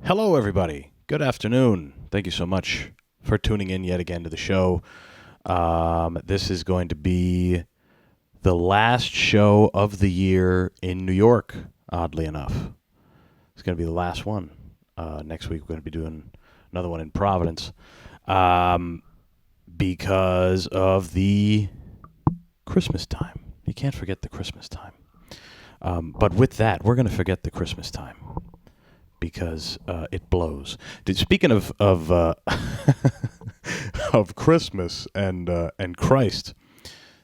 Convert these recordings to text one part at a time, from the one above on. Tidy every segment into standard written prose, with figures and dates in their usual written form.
Hello, everybody. Good afternoon. Thank you so much for tuning in yet again to the show. This is going to be the last show of the year in New York, oddly enough. It's going to be the last one. Next week, we're going to be doing another one in Providence because of the Christmas time. You can't forget the Christmas time. But with that, we're going to forget the Christmas time because it blows. Speaking of of Christmas and Christ,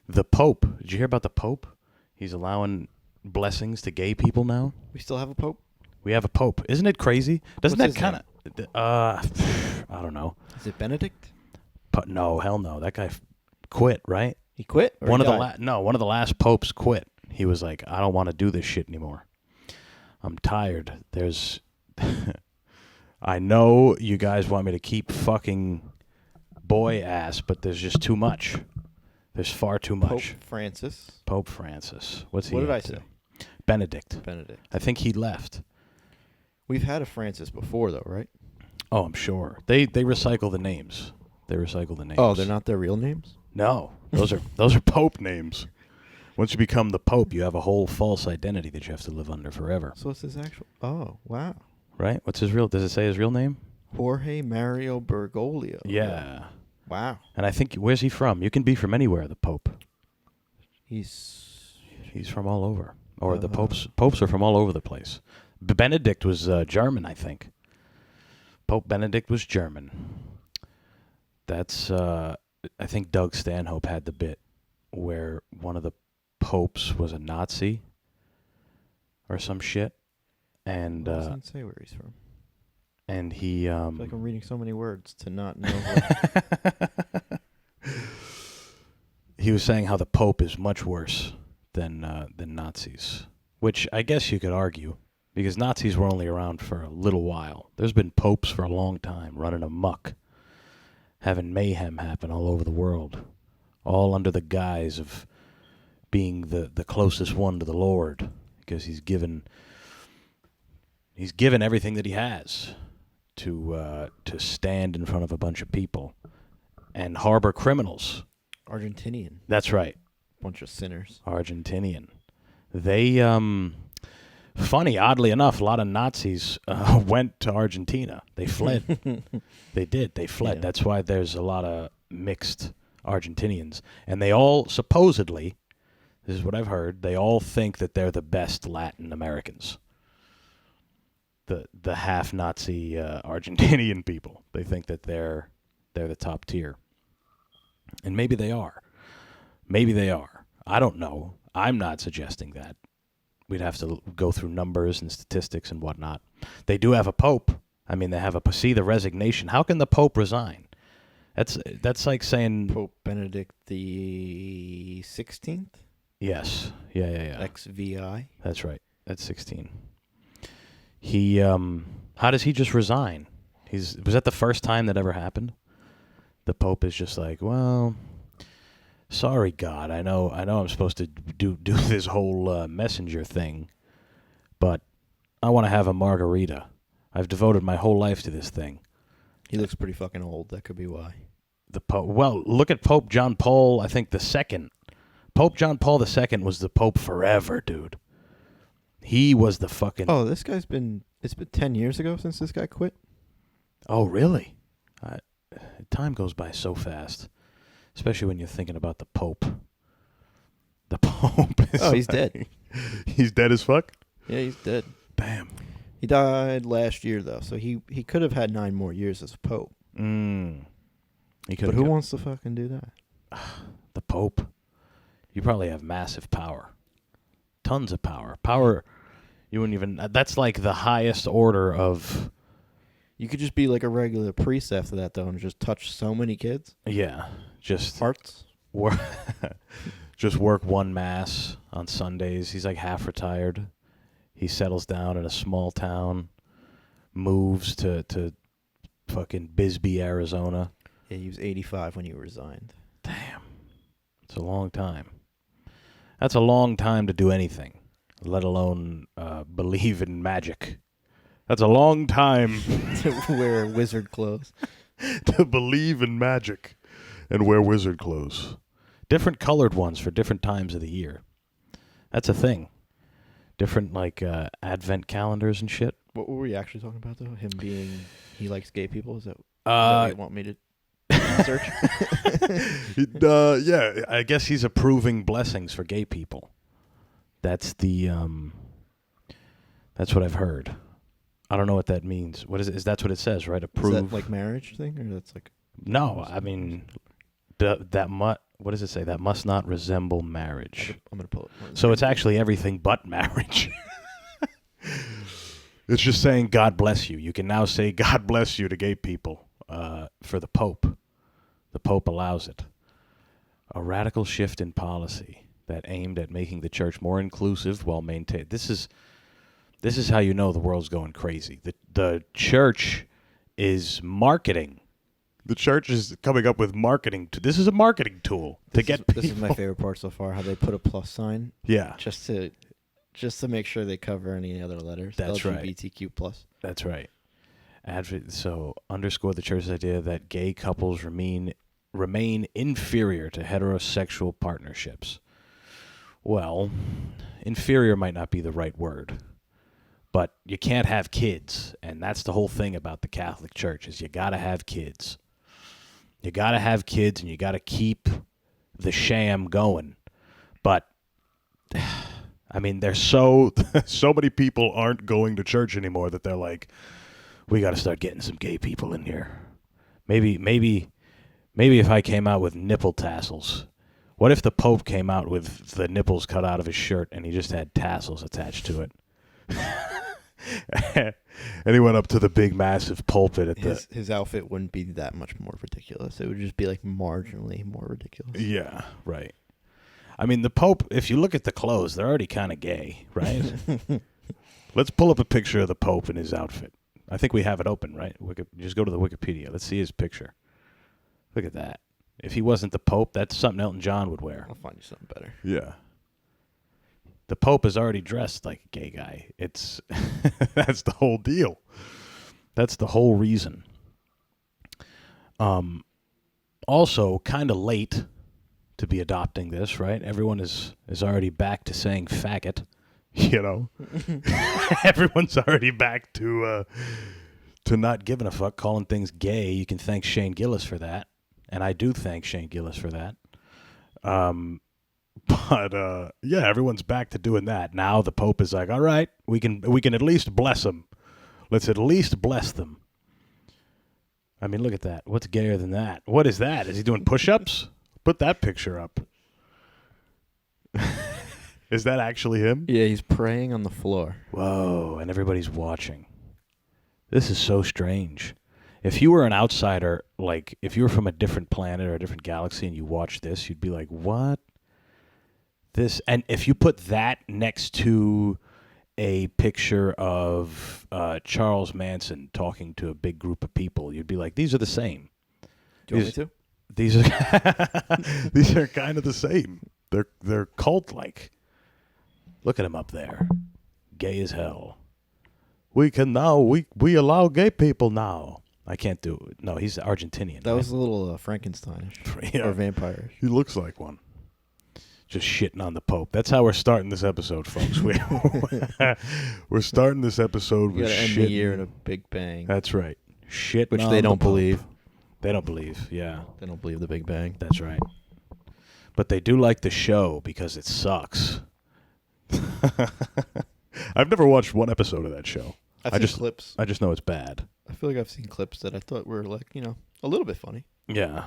the Pope. Did you hear about the Pope? He's allowing blessings to gay people now. We still have a pope? We have a Pope. Isn't it crazy? Doesn't What's that kind of... I don't know. Is it Benedict? But no, hell no. That guy quit, right? He quit? Or One he of the died? one of the last popes quit. He was like, I don't want to do this shit anymore. I'm tired. There's... I know you guys want me to keep fucking boy ass, but there's just too much. There's far too much. Pope Francis. Pope Francis. What's he What did up I to? say? Benedict. Benedict. I think he left. We've had a Francis before, though, right? Oh, I'm sure. They recycle the names. They recycle the names. Oh, they're not their real names? No. Those are Pope names. Once you become the Pope, you have a whole false identity that you have to live under forever. So what's his actual... Oh, wow. Right? What's his real... Does it say his real name? Jorge Mario Bergoglio. Yeah. Wow. And I think... Where's he from? You can be from anywhere, the Pope. He's He's from all over. Or the popes are from all over the place. Benedict was German, I think. Pope Benedict was German. That's... I think Doug Stanhope had the bit where one of the popes was a Nazi or some shit. And doesn't say where he's from. And he I feel like I'm reading so many words to not know what... He was saying how the Pope is much worse than Nazis, which I guess you could argue because Nazis were only around for a little while. There's been popes for a long time running amok, having mayhem happen all over the world, all under the guise of being the closest one to the Lord, because he's given everything that he has to stand in front of a bunch of people and harbor criminals. Argentinian. That's right. Bunch of sinners. Argentinian. They, funny, oddly enough, a lot of Nazis went to Argentina. They fled. They did. They fled. Yeah. That's why there's a lot of mixed Argentinians. And they all, supposedly, this is what I've heard, they all think that they're the best Latin Americans. The half-Nazi Argentinian people. They think that they're the top tier. And maybe they are. Maybe they are. I don't know. I'm not suggesting that. We'd have to go through numbers and statistics and whatnot. They do have a pope. I mean, they have see the resignation. How can the pope resign? That's like saying... Pope Benedict the 16th? Yes. Yeah. XVI? That's right. That's 16. He, how does he just resign? Was that the first time that ever happened? The Pope is just like, well, sorry, God. I know I'm supposed to do this whole messenger thing, but I want to have a margarita. I've devoted my whole life to this thing. He looks pretty fucking old. That could be why. The Pope. Well, look at Pope John Paul, I think, II. Pope John Paul II was the Pope forever, dude. He was the fucking... Oh, this guy's been... It's been 10 years ago since this guy quit? Oh, really? Time goes by so fast, especially when you're thinking about the Pope. The Pope is... Oh, he's dead. He's dead as fuck? Yeah, he's dead. Damn. He died last year, though, so he could have had 9 more years as Pope. But who wants to fucking do that? The Pope. You probably have massive power. Tons of power. Power, you wouldn't even... That's like the highest order of... You could just be like a regular priest after that, though, and just touch so many kids. Yeah. Just... Hearts. Just work one mass on Sundays. He's like half retired. He settles down in a small town, moves to fucking Bisbee, Arizona. Yeah, he was 85 when he resigned. Damn. It's a long time. That's a long time to do anything, let alone believe in magic. That's a long time To wear wizard clothes. to believe in magic and wear wizard clothes. Different colored ones for different times of the year. That's a thing. Different, like, advent calendars and shit. What were we actually talking about, though? Him being, he likes gay people? Is that what you want me to research? Yeah, I guess he's approving blessings for gay people. That's the, that's what I've heard. I don't know what that means. What is it? Is that's what it says, right? Approve. Is that like marriage thing, or that's like? No, I mean, what does it say? That must not resemble marriage. I'm gonna pull it. So it's actually everything but marriage. It's just saying God bless you. You can now say God bless you to gay people for the Pope. The Pope allows it. A radical shift in policy that aimed at making the church more inclusive while maintaining. This is how you know the world's going crazy. The church is marketing. The church is coming up with marketing. This is a marketing tool to get people. This is my favorite part so far. How they put a plus sign. Yeah, Just to make sure they cover any other letters. That's right. LGBTQ plus. that's right. So underscore the church's idea that gay couples remain inferior to heterosexual partnerships. Well, inferior might not be the right word, but you can't have kids, and that's the whole thing about the Catholic Church is you got to have kids. You got to have kids, and you got to keep the sham going. But I mean, there's so many people aren't going to church anymore that they're like, we got to start getting some gay people in here. Maybe if I came out with nipple tassels. What if the Pope came out with the nipples cut out of his shirt and he just had tassels attached to it? And he went up to the big, massive pulpit at His outfit wouldn't be that much more ridiculous. It would just be like marginally more ridiculous. Yeah, right. I mean, the Pope, if you look at the clothes, they're already kind of gay, right? Let's pull up a picture of the Pope in his outfit. I think we have it open, right? Just go to the Wikipedia. Let's see his picture. Look at that. If he wasn't the Pope, that's something Elton John would wear. I'll find you something better. Yeah. The Pope is already dressed like a gay guy. It's that's the whole deal. That's the whole reason. Also, kind of late to be adopting this, right? Everyone is already back to saying faggot, you know. Everyone's already back to not giving a fuck, calling things gay. You can thank Shane Gillis for that, and I do thank Shane Gillis for that. But yeah, everyone's back to doing that. Now the Pope is like, all right, we can at least bless them. Let's at least bless them. I mean, look at that. What's gayer than that? What is that? Is he doing push-ups? Put that picture up. Is that actually him? Yeah, he's praying on the floor. Whoa, and everybody's watching. This is so strange. If you were an outsider, like if you were from a different planet or a different galaxy and you watched this, you'd be like, what? This, and if you put that next to a picture of Charles Manson talking to a big group of people, you'd be like, these are the same. Do you want me to? These are these are kind of the same. They're cult-like. Look at him up there, gay as hell. We can now we allow gay people now. I can't do it. No, he's Argentinian. That right? was a little Frankensteinish. Yeah. Or vampire. He looks like one. Just shitting on the Pope. That's how we're starting this episode, folks. We're starting this episode You with gotta end shitting. the year in a big bang. That's right. Shitting Which on they the don't Pope. believe. They don't believe, yeah. They don't believe the Big Bang. That's right. But they do like the show because it sucks. I've never watched one episode of that show. I've seen clips. I just know it's bad. I feel like I've seen clips that I thought were like, a little bit funny. Yeah.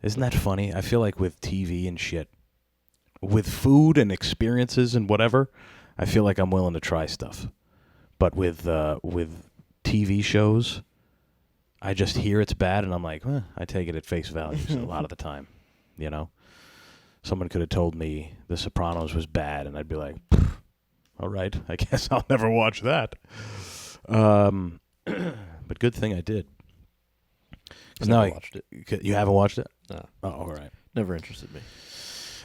Isn't that funny? I feel like with TV and shit, with food and experiences and whatever, I feel like I'm willing to try stuff. But with TV shows, I just hear it's bad and I'm like, I take it at face value a lot of the time, you know? Someone could have told me The Sopranos was bad and I'd be like, all right, I guess I'll never watch that. But good thing I did. I never watched it. You haven't watched it? No. Oh, all right. Never interested me.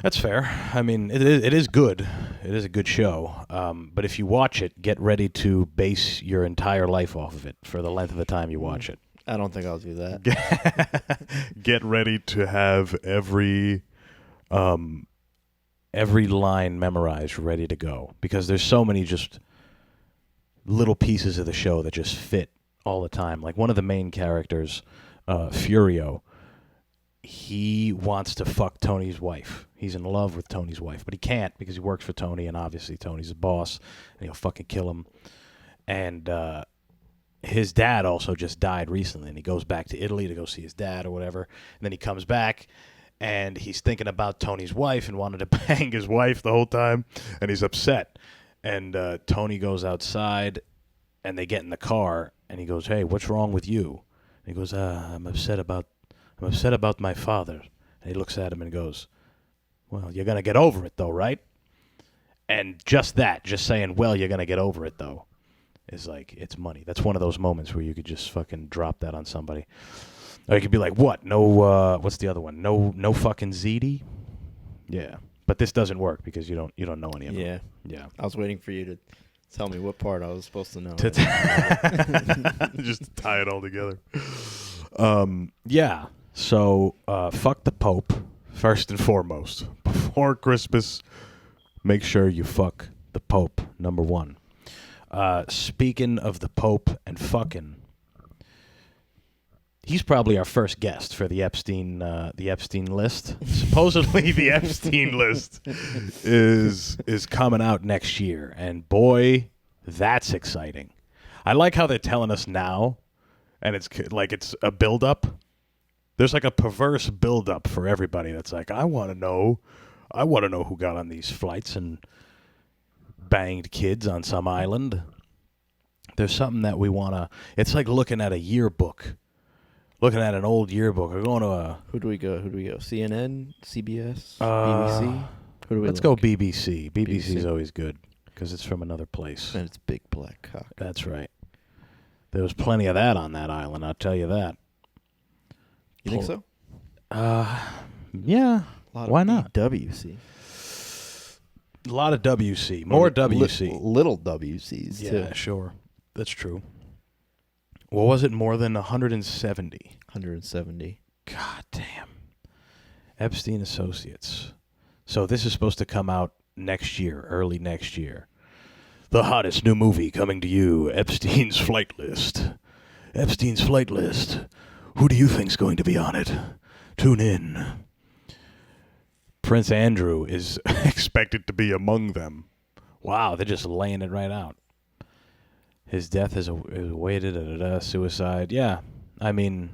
That's fair. I mean, it is good. It is a good show. But if you watch it, get ready to base your entire life off of it for the length of the time you watch it. I don't think I'll do that. Get ready to have every line memorized, ready to go, because there's so many just little pieces of the show that just fit all the time. Like one of the main characters, Furio, he wants to fuck Tony's wife. He's in love with Tony's wife, but he can't because he works for Tony, and obviously Tony's his boss, and he'll fucking kill him. And his dad also just died recently, and he goes back to Italy to go see his dad or whatever. And then he comes back, and he's thinking about Tony's wife and wanted to bang his wife the whole time, and he's upset. And Tony goes outside, and they get in the car, and he goes, "Hey, what's wrong with you?" And he goes, I'm upset about my father." And he looks at him and goes, "Well, you're going to get over it, though, right?" And just saying, "Well, you're going to get over it, though," is like, it's money. That's one of those moments where you could just fucking drop that on somebody. Or you could be like, "What? No, what's the other one? No fucking ZD?" Yeah. But this doesn't work because you don't know any of them. Yeah. I was waiting for you to tell me what part I was supposed to know. Just tie it all together. Yeah. So, fuck the Pope, first and foremost. Before Christmas, make sure you fuck the Pope, number one. Speaking of the Pope and fucking, he's probably our first guest for the Epstein list. Supposedly, the Epstein list is coming out next year, and boy, that's exciting. I like how they're telling us now, and it's like it's a build-up. There's like a perverse build-up for everybody that's like, I want to know who got on these flights and banged kids on some island. There's something that we want to... It's like looking at a yearbook. Looking at an old yearbook. We're going to a... Who do we go? CNN? CBS? BBC? Who do we Let's look? go BBC. BBC is always good because it's from another place. And it's big black cock. That's right. There was plenty of that on that island, I'll tell you that. You think so? Yeah. Why not? WC. A lot of WC. More WC. Little WCs, too. Yeah, sure. That's true. Well, was it more than 170? 170. God damn. Epstein Associates. So this is supposed to come out next year, early next year. The hottest new movie coming to you, Epstein's Flight List. Epstein's Flight List. Who do you think's going to be on it? Tune in. Prince Andrew is expected to be among them. Wow, they're just laying it right out. His death is awaited, suicide. Yeah, I mean,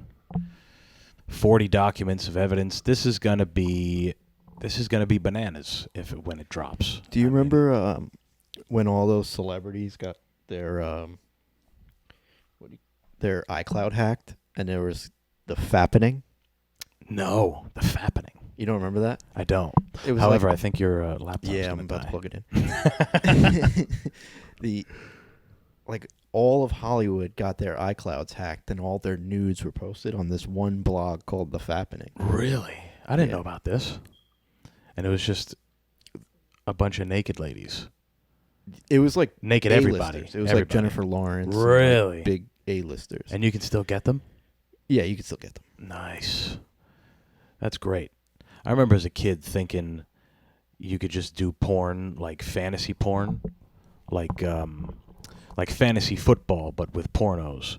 40 documents of evidence. This is gonna be bananas when it drops. Do you remember when all those celebrities got their iCloud hacked, and there was the fappening? No, the fappening. You don't remember that? I don't. It was However, I think your laptop's yeah, I'm gonna about die. to plug it in. All of Hollywood got their iClouds hacked, and all their nudes were posted on this one blog called The Fappening. Really? I didn't know about this. And it was just a bunch of naked ladies. It was like naked everybody. It was like Jennifer Lawrence. Really? Like big A-listers. And you can still get them? Yeah, you can still get them. Nice. That's great. I remember as a kid thinking you could just do porn, like fantasy porn, like fantasy football, but with pornos.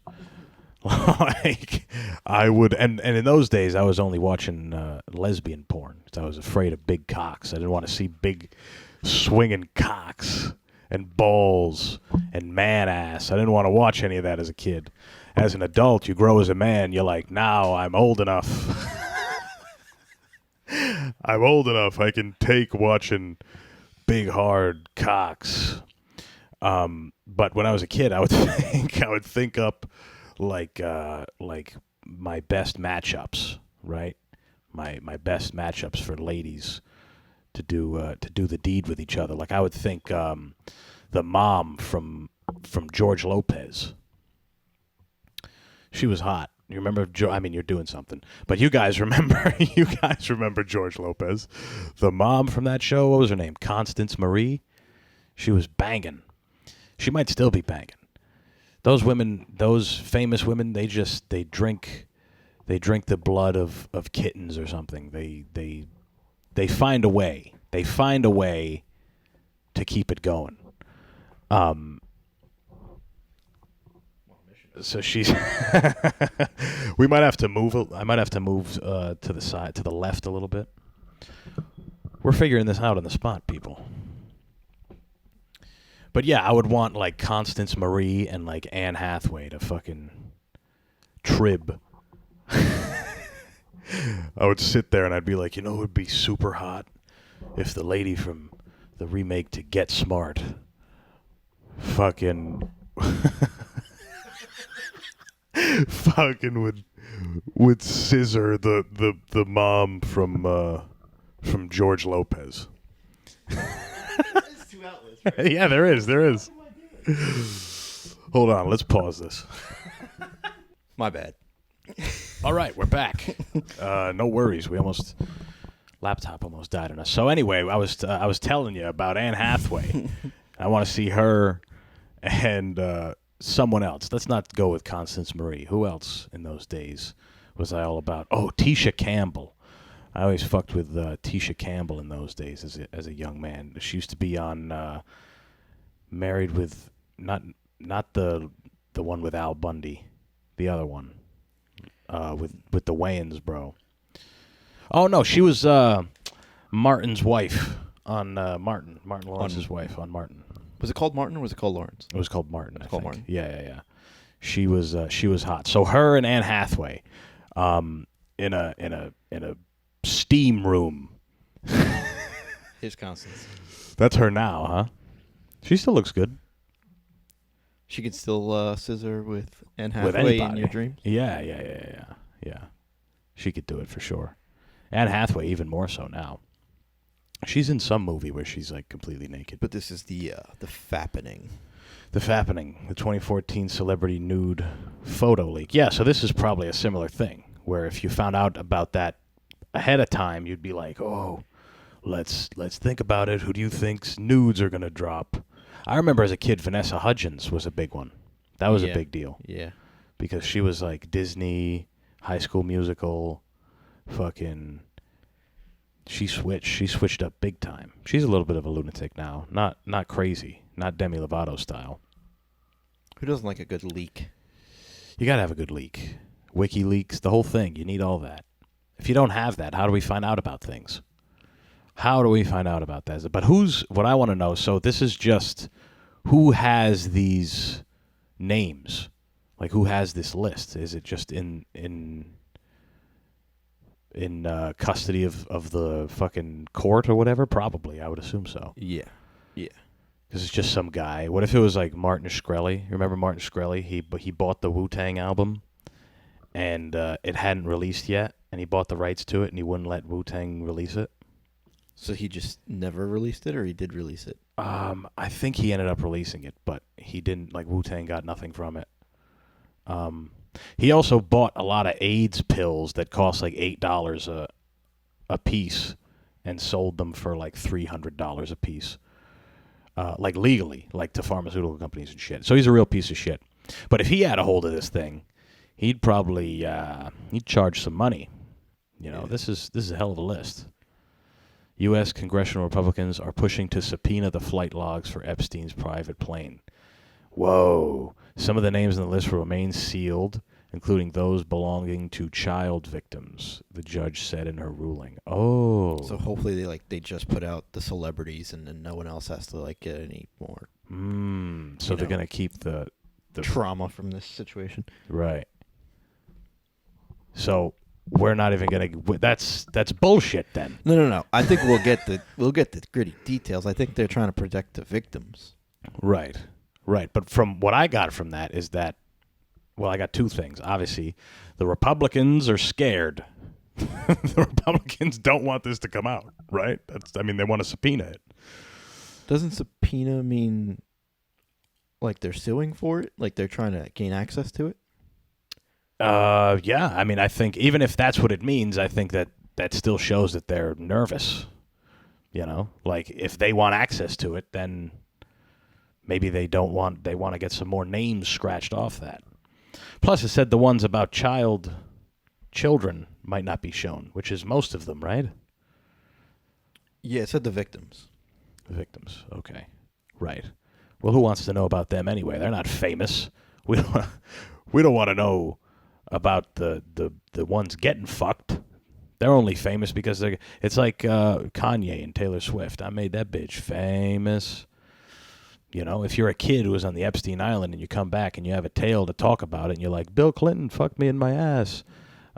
Like I would, and in those days I was only watching lesbian porn. So I was afraid of big cocks. I didn't want to see big swinging cocks and balls and man ass. I didn't want to watch any of that as a kid. As an adult, you grow as a man. You're like, now I'm old enough. I'm old enough. I can take watching big hard cocks. But when I was a kid, I would think up like my best matchups, right? My best matchups for ladies to do the deed with each other. Like I would think the mom from George Lopez. She was hot. You remember? I mean, you're doing something, but you guys remember? You guys remember George Lopez, the mom from that show? What was her name? Constance Marie. She was banging. She might still be banging. Those women, those famous women, they drink the blood of kittens or something. They find a way. They find a way to keep it going. So she's. We might have to move. I might have to move to the side, to the left a little bit. We're figuring this out on the spot, people. But yeah, I would want like Constance Marie and like Anne Hathaway to fucking trib. I would sit there and I'd be like, you know, it would be super hot if the lady from the remake to Get Smart fucking fucking would scissor the mom from George Lopez. There's two outlets, right? Yeah, there is. Hold on, let's pause this. My bad. All right, we're back. No worries. Laptop almost died on us. So anyway, I was telling you about Anne Hathaway. I want to see her and someone else. Let's not go with Constance Marie. Who else in those days was I all about? Oh, Tisha Campbell. I always fucked with Tisha Campbell in those days as a young man. She used to be on Married with not the one with Al Bundy, the other one with the Wayans, bro. Oh no, she was Martin's wife on Martin Lawrence's wife on Martin. Was it called Martin or was it called Lawrence? It was called Martin. I think. Martin. Yeah. She was hot. So her and Anne Hathaway, in a steam room. Here's Constance. That's her now, huh? She still looks good. She could still scissor with Anne With Hathaway in anybody. your dreams? Yeah. She could do it for sure. Anne Hathaway even more so now. She's in some movie where she's like completely naked. But this is the fappening. The fappening, the 2014 celebrity nude photo leak. Yeah, so this is probably a similar thing, where if you found out about that ahead of time, you'd be like, oh, let's think about it. Who do you think's nudes are going to drop? I remember as a kid, Vanessa Hudgens was a big one. That was a big deal. Yeah. Because she was like Disney, High School Musical, fucking... She switched up big time. She's a little bit of a lunatic now. Not crazy. Not Demi Lovato style. Who doesn't like a good leak? You gotta have a good leak. WikiLeaks, the whole thing. You need all that. If you don't have that, how do we find out about things? How do we find out about that? But what I want to know, so this is just who has these names? Like who has this list? Is it just in custody of the fucking court or whatever? Probably, I would assume so. Yeah. Because it's just some guy. What if it was like Martin Shkreli? Remember Martin Shkreli? He bought the Wu-Tang album, and it hadn't released yet, and he bought the rights to it, and he wouldn't let Wu-Tang release it. So he just never released it, or he did release it? I think he ended up releasing it, but he didn't. Like Wu-Tang got nothing from it. He also bought a lot of AIDS pills that cost like $8 a piece, and sold them for like $300 a piece. Like legally, like to pharmaceutical companies and shit. So he's a real piece of shit. But if he had a hold of this thing, he'd probably he'd charge some money. You know, this is a hell of a list. U.S. congressional Republicans are pushing to subpoena the flight logs for Epstein's private plane. Whoa. Some of the names on the list will remain sealed, including those belonging to child victims, the judge said in her ruling. Oh. So hopefully they just put out the celebrities and then no one else has to like get any more. So they're going to keep the trauma from this situation. Right. So we're not even going to that's bullshit then. No. I think we'll get the gritty details. I think they're trying to protect the victims. Right. But from what I got from that is that, well, I got two things. Obviously, the Republicans are scared. The Republicans don't want this to come out, right? They want to subpoena it. Doesn't subpoena mean like they're suing for it? Like they're trying to gain access to it? Yeah. I mean, I think even if that's what it means, I think that still shows that they're nervous. You know, like if they want access to it, then maybe they want to get some more names scratched off that. Plus, it said the ones about children might not be shown, which is most of them, right? Yeah, it said the victims. The victims. Okay. Right. Well, who wants to know about them anyway? They're not famous. We don't. We don't want to know about the ones getting fucked. They're only famous because it's like Kanye and Taylor Swift. I made that bitch famous. You know, if you're a kid who was on the Epstein Island and you come back and you have a tale to talk about it, and you're like, Bill Clinton fucked me in my ass,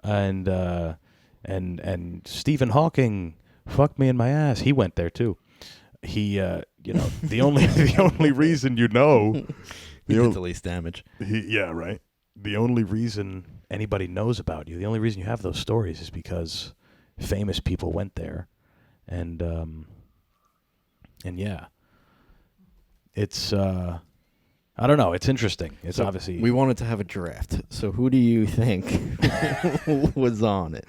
and Stephen Hawking fucked me in my ass. He went there too. He, the only reason you know, He did the least damage. yeah, right. The only reason anybody knows about you, the only reason you have those stories is because famous people went there, and yeah, it's I don't know. It's interesting. It's So obviously we wanted to have a draft. So who do you think was on it?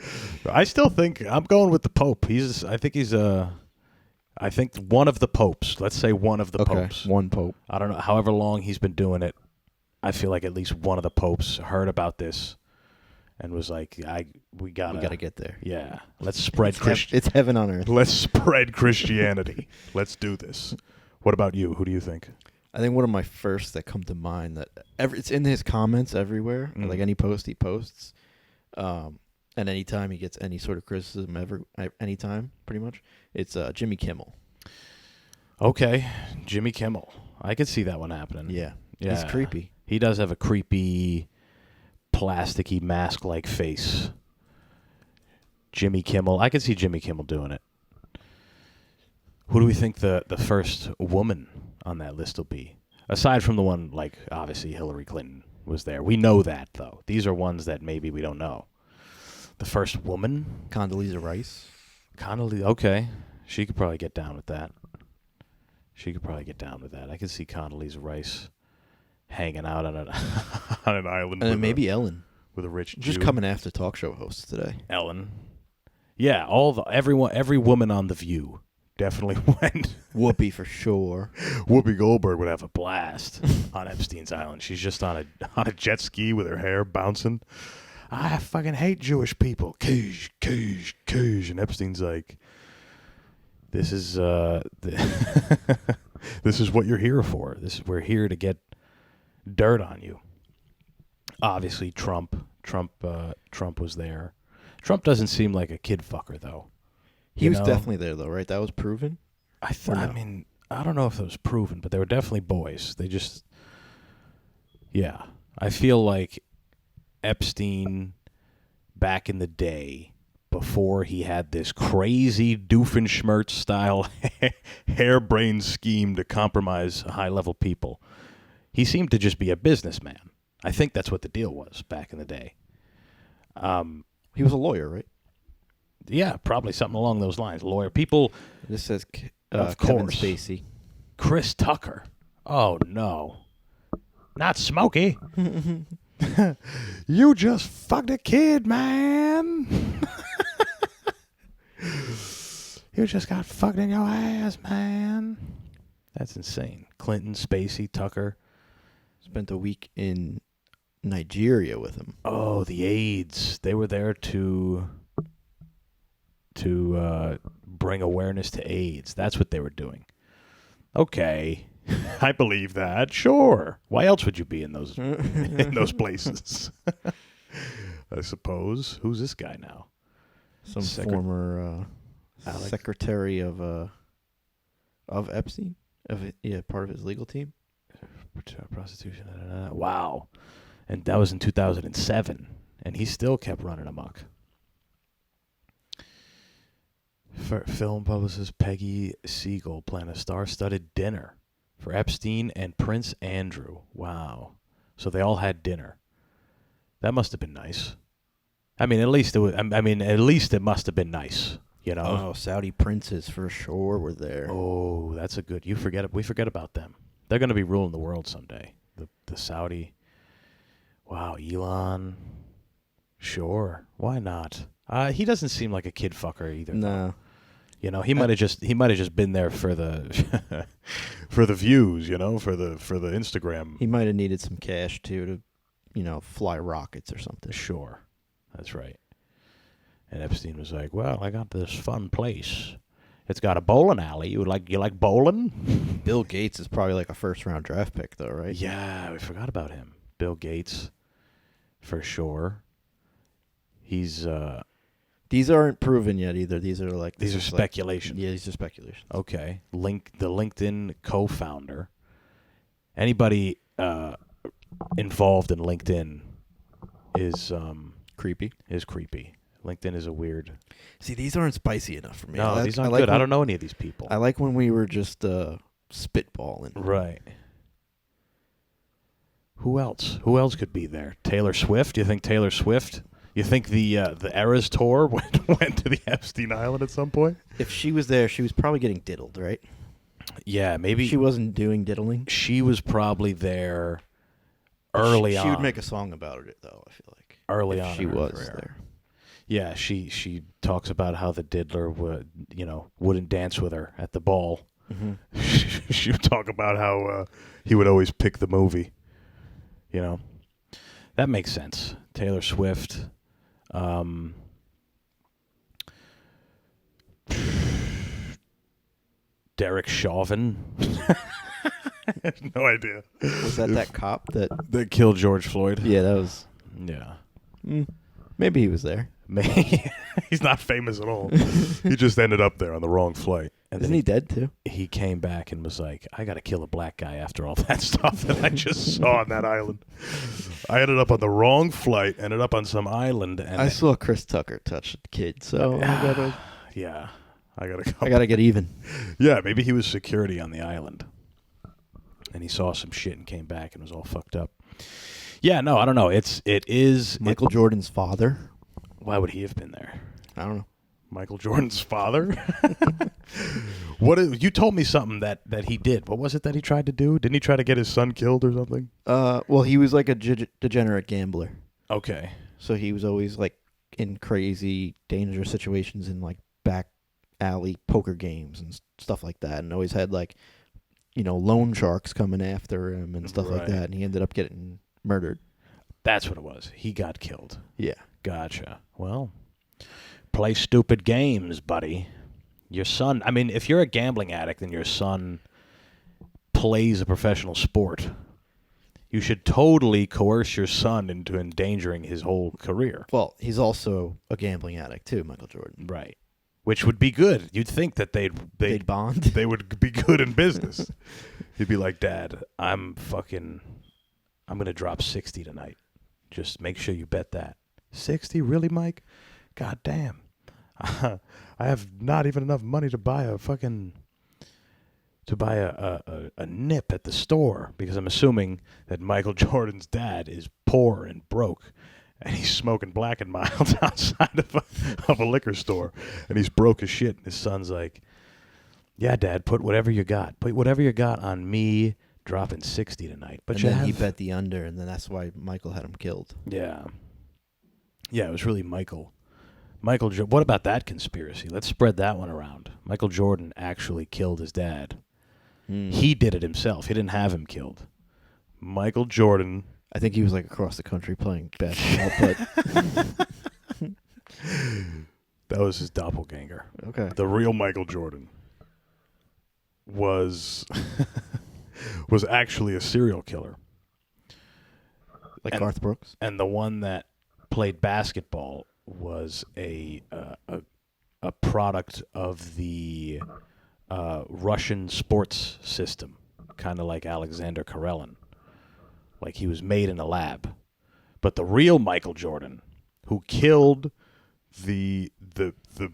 I still think I'm going with the Pope. I think one of the popes. Let's say one of the popes. One pope. I don't know. However long he's been doing it, I feel like at least one of the popes heard about this and was like, we gotta get there. Yeah, let's spread It's heaven on earth. Let's spread Christianity. Let's do this. What about you? Who do you think? I think one of my first that come to mind that it's in his comments everywhere, like any post he posts, and anytime he gets any sort of criticism anytime, pretty much, it's Jimmy Kimmel. Okay, Jimmy Kimmel. I could see that one happening. Yeah. Yeah. He's creepy. He does have a creepy, plasticky mask-like face. Jimmy Kimmel. I could see Jimmy Kimmel doing it. Who do we think the first woman on that list will be? Aside from the one, like, obviously Hillary Clinton was there. We know that, though. These are ones that maybe we don't know. The first woman? Condoleezza Rice. Okay. She could probably get down with that. I could see Condoleezza Rice hanging out on on an island. And then maybe Ellen. With a rich Just Jew. coming after talk show hosts today. Ellen. Yeah, every woman on The View definitely went. Whoopi for sure. Whoopi Goldberg would have a blast on Epstein's Island. She's just on a jet ski with her hair bouncing. I fucking hate Jewish people. Koosh, koosh, koosh. And Epstein's like, this is this is what you're here for. We're here to get dirt on you. Obviously, Trump was there. Trump doesn't seem like a kid fucker, though. He was definitely there, though, right? That was proven? I mean, I don't know if it was proven, but they were definitely boys. They just... Yeah. I feel like Epstein, back in the day, before he had this crazy Doofenshmirtz-style harebrained scheme to compromise high-level people, he seemed to just be a businessman. I think that's what the deal was back in the day. He was a lawyer, right? Yeah, probably something along those lines. Lawyer. People... This says of Kevin course. Spacey. Chris Tucker. Oh, no. Not Smokey. You just fucked a kid, man. You just got fucked in your ass, man. That's insane. Clinton, Spacey, Tucker. Spent a week in Nigeria with him. Oh, the AIDS. They were there to bring awareness to AIDS. That's what they were doing. Okay. I believe that. Sure. Why else would you be in those places? I suppose. Who's this guy now? Some former secretary of Epstein. Part of his legal team. Prostitution. Wow. And that was in 2007. And he still kept running amok. Film publicist Peggy Siegel planned a star-studded dinner for Epstein and Prince Andrew. Wow. So they all had dinner. That must have been nice. I mean, at least it must have been nice, you know. Oh, Saudi princes for sure were there. Oh, that's a good. We forget about them. They're going to be ruling the world someday. The Saudi. Wow, Elon. Sure. Why not? He doesn't seem like a kid fucker either. No. You know, he might have just been there for the for the views, you know, for the Instagram. He might have needed some cash too to, fly rockets or something. Sure. That's right. And Epstein was like, "Well, I got this fun place. It's got a bowling alley. You like bowling?" Bill Gates is probably like a first-round draft pick, though, right? Yeah, we forgot about him. Bill Gates, for sure. He's These aren't proven yet either. These are these are speculation. Yeah, these are speculation. Okay. The LinkedIn co-founder. Anybody involved in LinkedIn is Creepy. creepy. LinkedIn is a weird. See, these aren't spicy enough for me. No, these aren't good. I don't know any of these people. I like when we were just spitballing. Right. Who else? Who else could be there? Taylor Swift? You think Taylor Swift? You think the Eras tour went to the Epstein Island at some point? If she was there, she was probably getting diddled, right? Yeah, maybe She wasn't doing diddling. she was probably there early on. She would make a song about it, though, I feel like. Early if on she in her was career. there. Yeah, she talks about how the diddler wouldn't dance with her at the ball. Mm-hmm. She would talk about how he would always pick the movie. You know, that makes sense. Taylor Swift. Derek Chauvin. I have no idea. Was that cop that killed George Floyd? Yeah, that was. Yeah. Maybe he was there. He's not famous at all. He just ended up there on the wrong flight. And Isn't he dead too? He came back and was like, I got to kill a black guy after all that stuff that I just saw on that island. I ended up on the wrong flight, ended up on some island. And I saw Chris Tucker touch a kid, so yeah, I got to go. I gotta get even. Yeah, maybe he was security on the island. And he saw some shit and came back and was all fucked up. Yeah, no, I don't know. It is Michael Jordan's father. Why would he have been there? I don't know. Michael Jordan's father? You told me something that he did. What was it that he tried to do? Didn't he try to get his son killed or something? Well, he was like a degenerate gambler. Okay. So he was always like in crazy, dangerous situations in like back alley poker games and stuff like that, and always had like, loan sharks coming after him and stuff like that, and he ended up getting murdered. That's what it was. He got killed. Yeah. Gotcha. Well, play stupid games, buddy. Your son, I mean, if you're a gambling addict and your son plays a professional sport, you should totally coerce your son into endangering his whole career. Well, he's also a gambling addict too, Michael Jordan. Right. Which would be good. You'd think that they'd bond. They would be good in business. He'd be like, Dad, I'm going to drop 60 tonight. Just make sure you bet that. 60? Really, Mike? God damn. I have not even enough money to buy a nip at the store, because I'm assuming that Michael Jordan's dad is poor and broke, and he's smoking Black and Milds outside of a liquor store, and he's broke as shit. And his son's like, yeah, Dad, put whatever you got. Put whatever you got on me dropping 60 tonight. But and then he bet the under, and then that's why Michael had him killed. Yeah. Yeah, it was really Michael. What about that conspiracy? Let's spread that one around. Michael Jordan actually killed his dad. He did it himself. He didn't have him killed. Michael Jordan. I think he was like across the country playing basketball, but that was his doppelganger. Okay. The real Michael Jordan was actually a serial killer. Like Garth Brooks? And the one that played basketball was a product of the Russian sports system, kind of like Alexander Karelin. Like he was made in a lab. But the real Michael Jordan, who killed the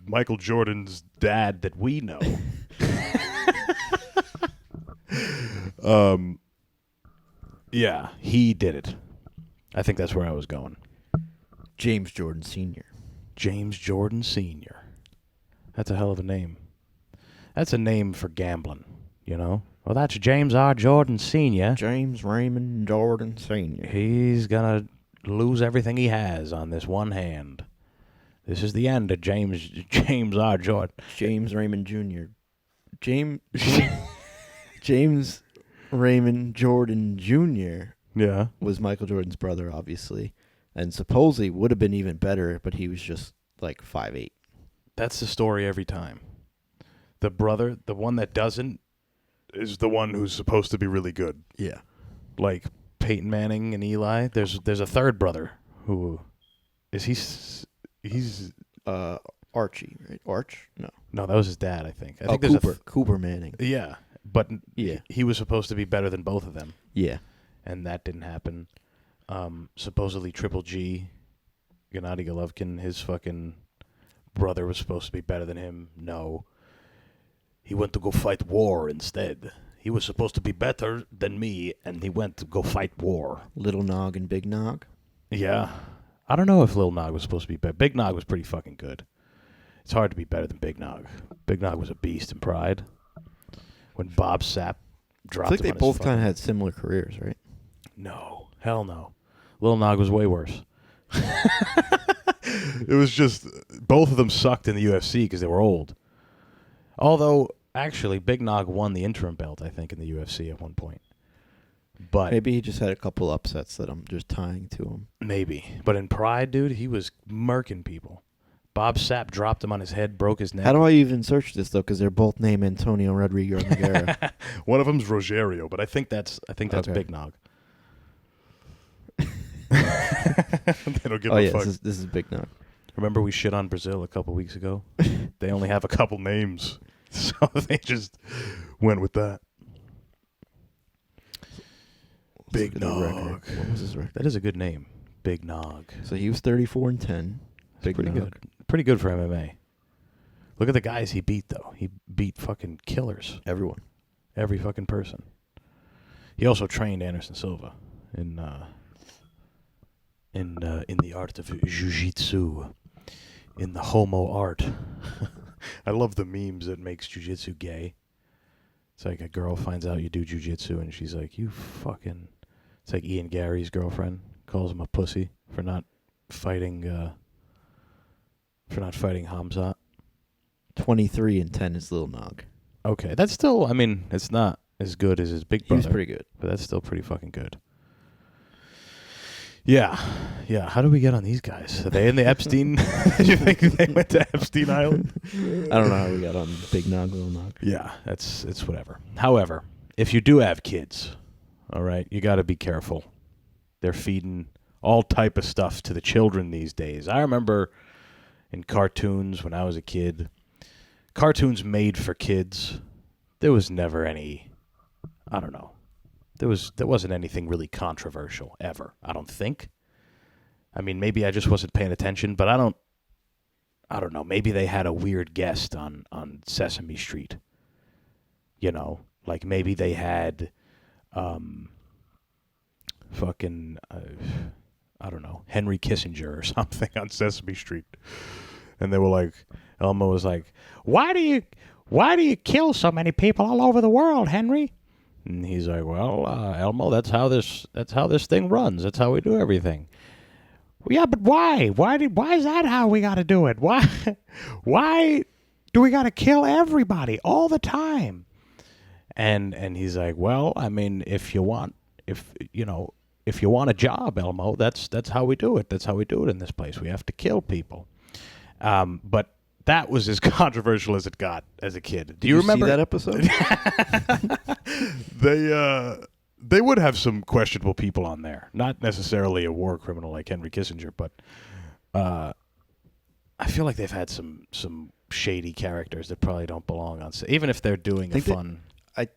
Michael Jordan's dad that we know, yeah, he did it. I think that's where I was going. James Jordan Sr. James Jordan Sr. That's a hell of a name. That's a name for gambling, you know? Well, that's James R. Jordan Sr. James Raymond Jordan Sr. He's going to lose everything he has on this one hand. This is the end of James R. Jordan. James Raymond Jr. James Raymond Jordan Jr. Yeah. was Michael Jordan's brother, obviously, and supposedly would have been even better, but he was just like 5'8". That's the story every time. The brother, the one that doesn't, is the one who's supposed to be really good. Yeah. Like Peyton Manning and Eli. There's a third brother who is he's Archie, right? Arch? No, that was his dad, I think. I think there's Cooper Manning. Yeah, but Yeah. he was supposed to be better than both of them. Yeah. And that didn't happen. Supposedly Triple G, Gennady Golovkin, his fucking brother was supposed to be better than him. No. He went to go fight war instead. He was supposed to be better than me, and he went to go fight war. Little Nog and Big Nog. Yeah. I don't know if Lil Nog was supposed to be better. Big Nog was pretty fucking good. It's hard to be better than Big Nog. Big Nog was a beast in Pride. When Bob Sapp dropped I think him they on his both fucking- kind of had similar careers, right? No. Hell no. Lil Nog was way worse. It was just, both of them sucked in the UFC because they were old. Although, actually, Big Nog won the interim belt, I think, in the UFC at one point. But Maybe he just had a couple upsets that I'm just tying to him. maybe. But in Pride, dude, he was murking people. Bob Sapp dropped him on his head, broke his neck. How do I even search this, though? Because they're both named Antonio Rodrigo Nogueira. One of them's Rogerio, but I think that's Okay. Big Nog. They don't give a fuck. This is Big Nog. Remember we shit on Brazil a couple weeks ago? They only have a couple names, so they just went with that. Big Look at the Nog. record. What was his record? That is a good name, Big Nog. So he was 34-10. That's Big pretty Nog. good. Pretty good for MMA. Look at the guys he beat, though. He beat fucking killers. Everyone. Every fucking person. He also trained Anderson Silva in the art of jiu-jitsu, in the homo art. I love the memes that makes jiu-jitsu gay. It's like a girl finds out you do jiu-jitsu and she's like, you fucking... It's like Ian Gary's girlfriend calls him a pussy for not fighting Hamzat. 23-10 is Lil Nog. Okay, that's still, I mean, it's not as good as his big He brother. was pretty good. But that's still pretty fucking good. Yeah. How do we get on these guys? Are they in the Epstein? Did you think they went to Epstein Island? I don't know how we got on Big Nog, Lil Nog. Yeah, it's whatever. However, if you do have kids, all right, you got to be careful. They're feeding all type of stuff to the children these days. I remember in cartoons when I was a kid, cartoons made for kids, there was never any, I don't know. There wasn't anything really controversial ever, I don't think. I mean, maybe I just wasn't paying attention, but I don't know. Maybe they had a weird guest on Sesame Street. You know, like maybe they had I don't know, Henry Kissinger or something on Sesame Street. And they were like, Elmo was like, why do you kill so many people all over the world, Henry? And he's like, well, Elmo, that's how this thing runs. That's how we do everything. Well, yeah, but why? Why is that how we got to do it? Why do we got to kill everybody all the time? And he's like, well, I mean, if you want a job, Elmo, that's how we do it. That's how we do it in this place. We have to kill people. But that was as controversial as it got as a kid. Do you remember see that episode? They would have some questionable people on there. Not necessarily a war criminal like Henry Kissinger, but I feel like they've had some shady characters that probably don't belong on set, even if they're doing a fun. I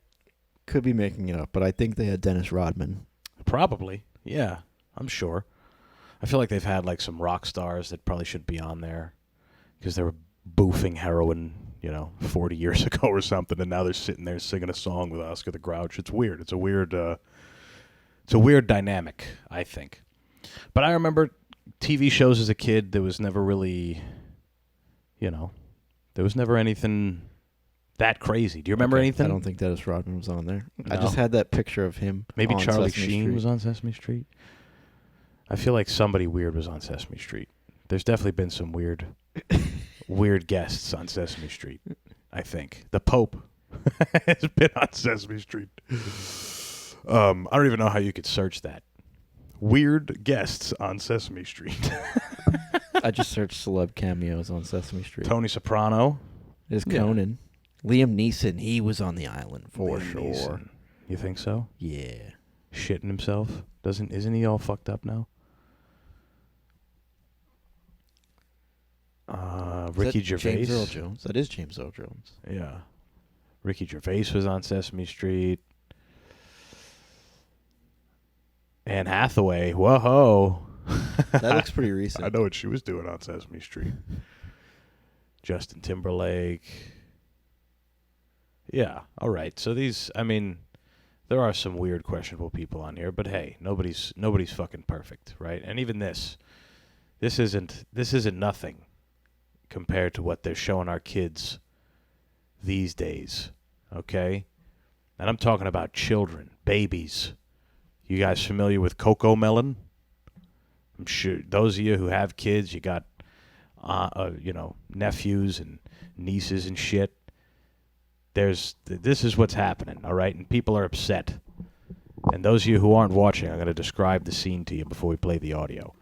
could be making it up, but I think they had Dennis Rodman. Probably, yeah, I'm sure. I feel like they've had like some rock stars that probably should be on there because they were boofing heroin, 40 years ago or something, and now they're sitting there singing a song with Oscar the Grouch. It's weird. It's a weird dynamic, I think. But I remember TV shows as a kid. There was never really, there was never anything that crazy. Do you remember anything? I don't think Dennis Rodman was on there. No. I just had that picture of him. Maybe on Charlie Sesame Sheen Street. was on Sesame Street. I feel like somebody weird was on Sesame Street. There's definitely been some weird guests on Sesame Street, I think. The Pope has been on Sesame Street. I don't even know how you could search that. Weird guests on Sesame Street. I just searched celeb cameos on Sesame Street. Tony Soprano. There's Conan. Liam Neeson, he was on the island for Liam sure. Neeson. You think so? Yeah. Shitting himself? Isn't he all fucked up now? Ricky Gervais. James Earl Jones. That is James Earl Jones. Yeah. Ricky Gervais was on Sesame Street. Anne Hathaway. Whoa. That looks pretty recent. I know what she was doing on Sesame Street. Justin Timberlake. Yeah. All right. So there are some weird, questionable people on here, but hey, nobody's fucking perfect, right? And even this isn't nothing compared to what they're showing our kids these days, okay? And I'm talking about children, babies. You guys familiar with Coco Melon? I'm sure those of you who have kids, you got, nephews and nieces and shit. This is what's happening, all right? And people are upset. And those of you who aren't watching, I'm going to describe the scene to you before we play the audio.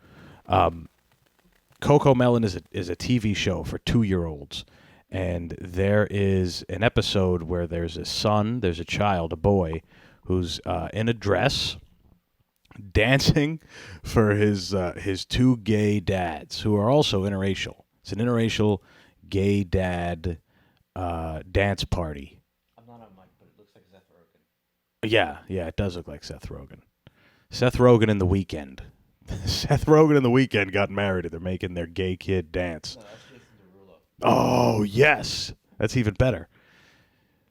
Coco Melon is a TV show for 2-year-olds. And there is an episode where there's a child, a boy, who's in a dress, dancing for his two gay dads, who are also interracial. It's an interracial gay dad dance party. I'm not on mic, but it looks like Seth Rogen. Yeah, it does look like Seth Rogen. Seth Rogen and The Weeknd. Seth Rogen and The Weeknd got married and they're making their gay kid dance. No, that's Jason Derulo. Oh, yes. That's even better.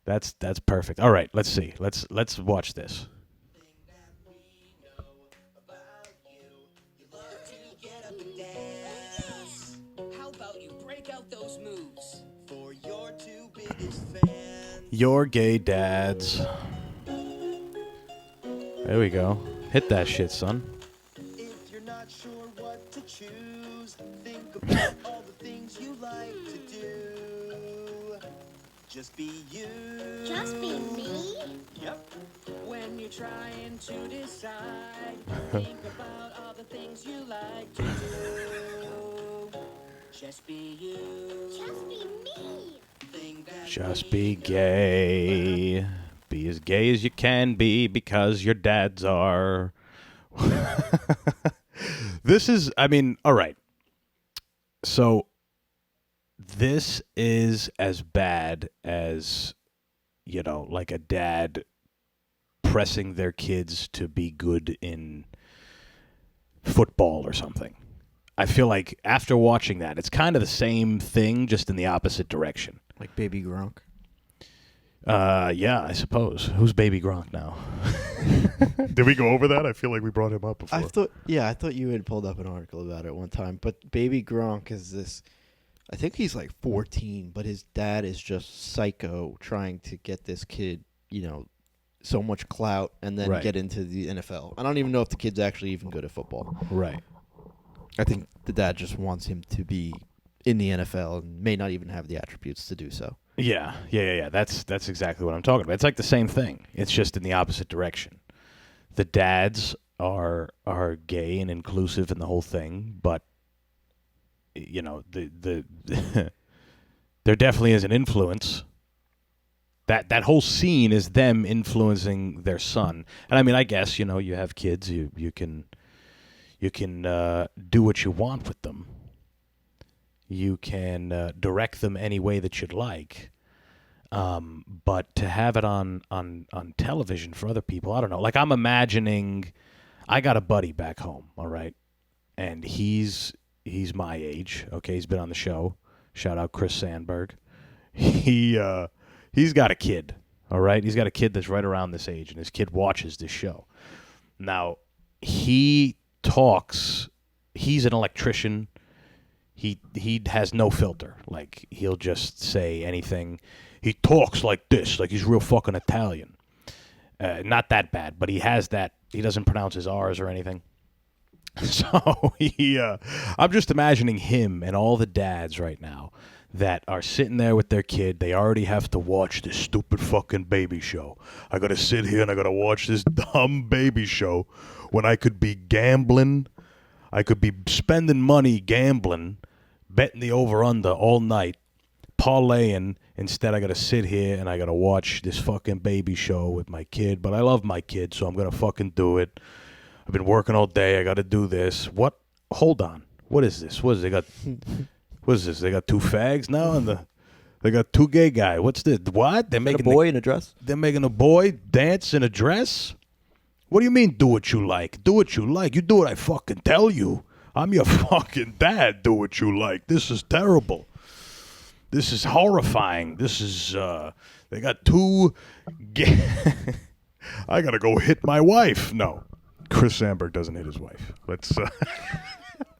That's perfect. All right, let's see. Let's watch this. How about you break out those moves for your two biggest fans? Your gay dads. There we go. Hit that shit, son. If you're not sure what to choose, think about all the things you like to do. Just be you. Just be me? Yep. When you're trying to decide, think about all the things you like to do. Just be you. Just be me. Think that Just be gay. Be as gay as you can be because your dads are. All right. So, this is as bad as, like a dad pressing their kids to be good in football or something. I feel like after watching that, it's kind of the same thing, just in the opposite direction. Like Baby Gronk. Yeah, I suppose. Who's Baby Gronk now? Did we go over that? I feel like we brought him up before. I thought you had pulled up an article about it one time. But Baby Gronk is this, I think he's like 14, but his dad is just psycho trying to get this kid, so much clout and then Right. get into the NFL. I don't even know if the kid's actually even good at football. Right. I think the dad just wants him to be in the NFL and may not even have the attributes to do so. Yeah. That's exactly what I'm talking about. It's like the same thing. It's just in the opposite direction. The dads are gay and inclusive in the whole thing, but the there definitely is an influence. That whole scene is them influencing their son. And I guess, you have kids, you can do what you want with them. You can direct them any way that you'd like. But to have it on television for other people, I don't know. Like, I'm imagining, I got a buddy back home, all right? And he's my age, okay? He's been on the show. Shout out Chris Sandberg. He's got a kid, all right? He's got a kid that's right around this age, and his kid watches this show. Now, he talks, he's an electrician. He has no filter. Like, he'll just say anything. He talks like this, like he's real fucking Italian. Not that bad, but he has that. He doesn't pronounce his R's or anything. So I'm just imagining him and all the dads right now that are sitting there with their kid. They already have to watch this stupid fucking baby show. I gotta sit here and I gotta watch this dumb baby show when I could be gambling. I could be spending money gambling, betting the over-under all night, parlaying. Instead, I gotta sit here and I gotta watch this fucking baby show with my kid. But I love my kid, so I'm gonna fucking do it. I've been working all day. I got to do this. What? Hold on. What is this? What is they got? What is this? They got 2 fags now, and they got 2 gay guys. What's this? What? They're making a boy in a dress. They're making a boy dance in a dress. What do you mean? Do what you like. Do what you like. You do what I fucking tell you. I'm your fucking dad. Do what you like. This is terrible. This is horrifying. This is. They got 2 gay. I gotta go hit my wife. No. Chris Sandberg doesn't hit his wife. Let's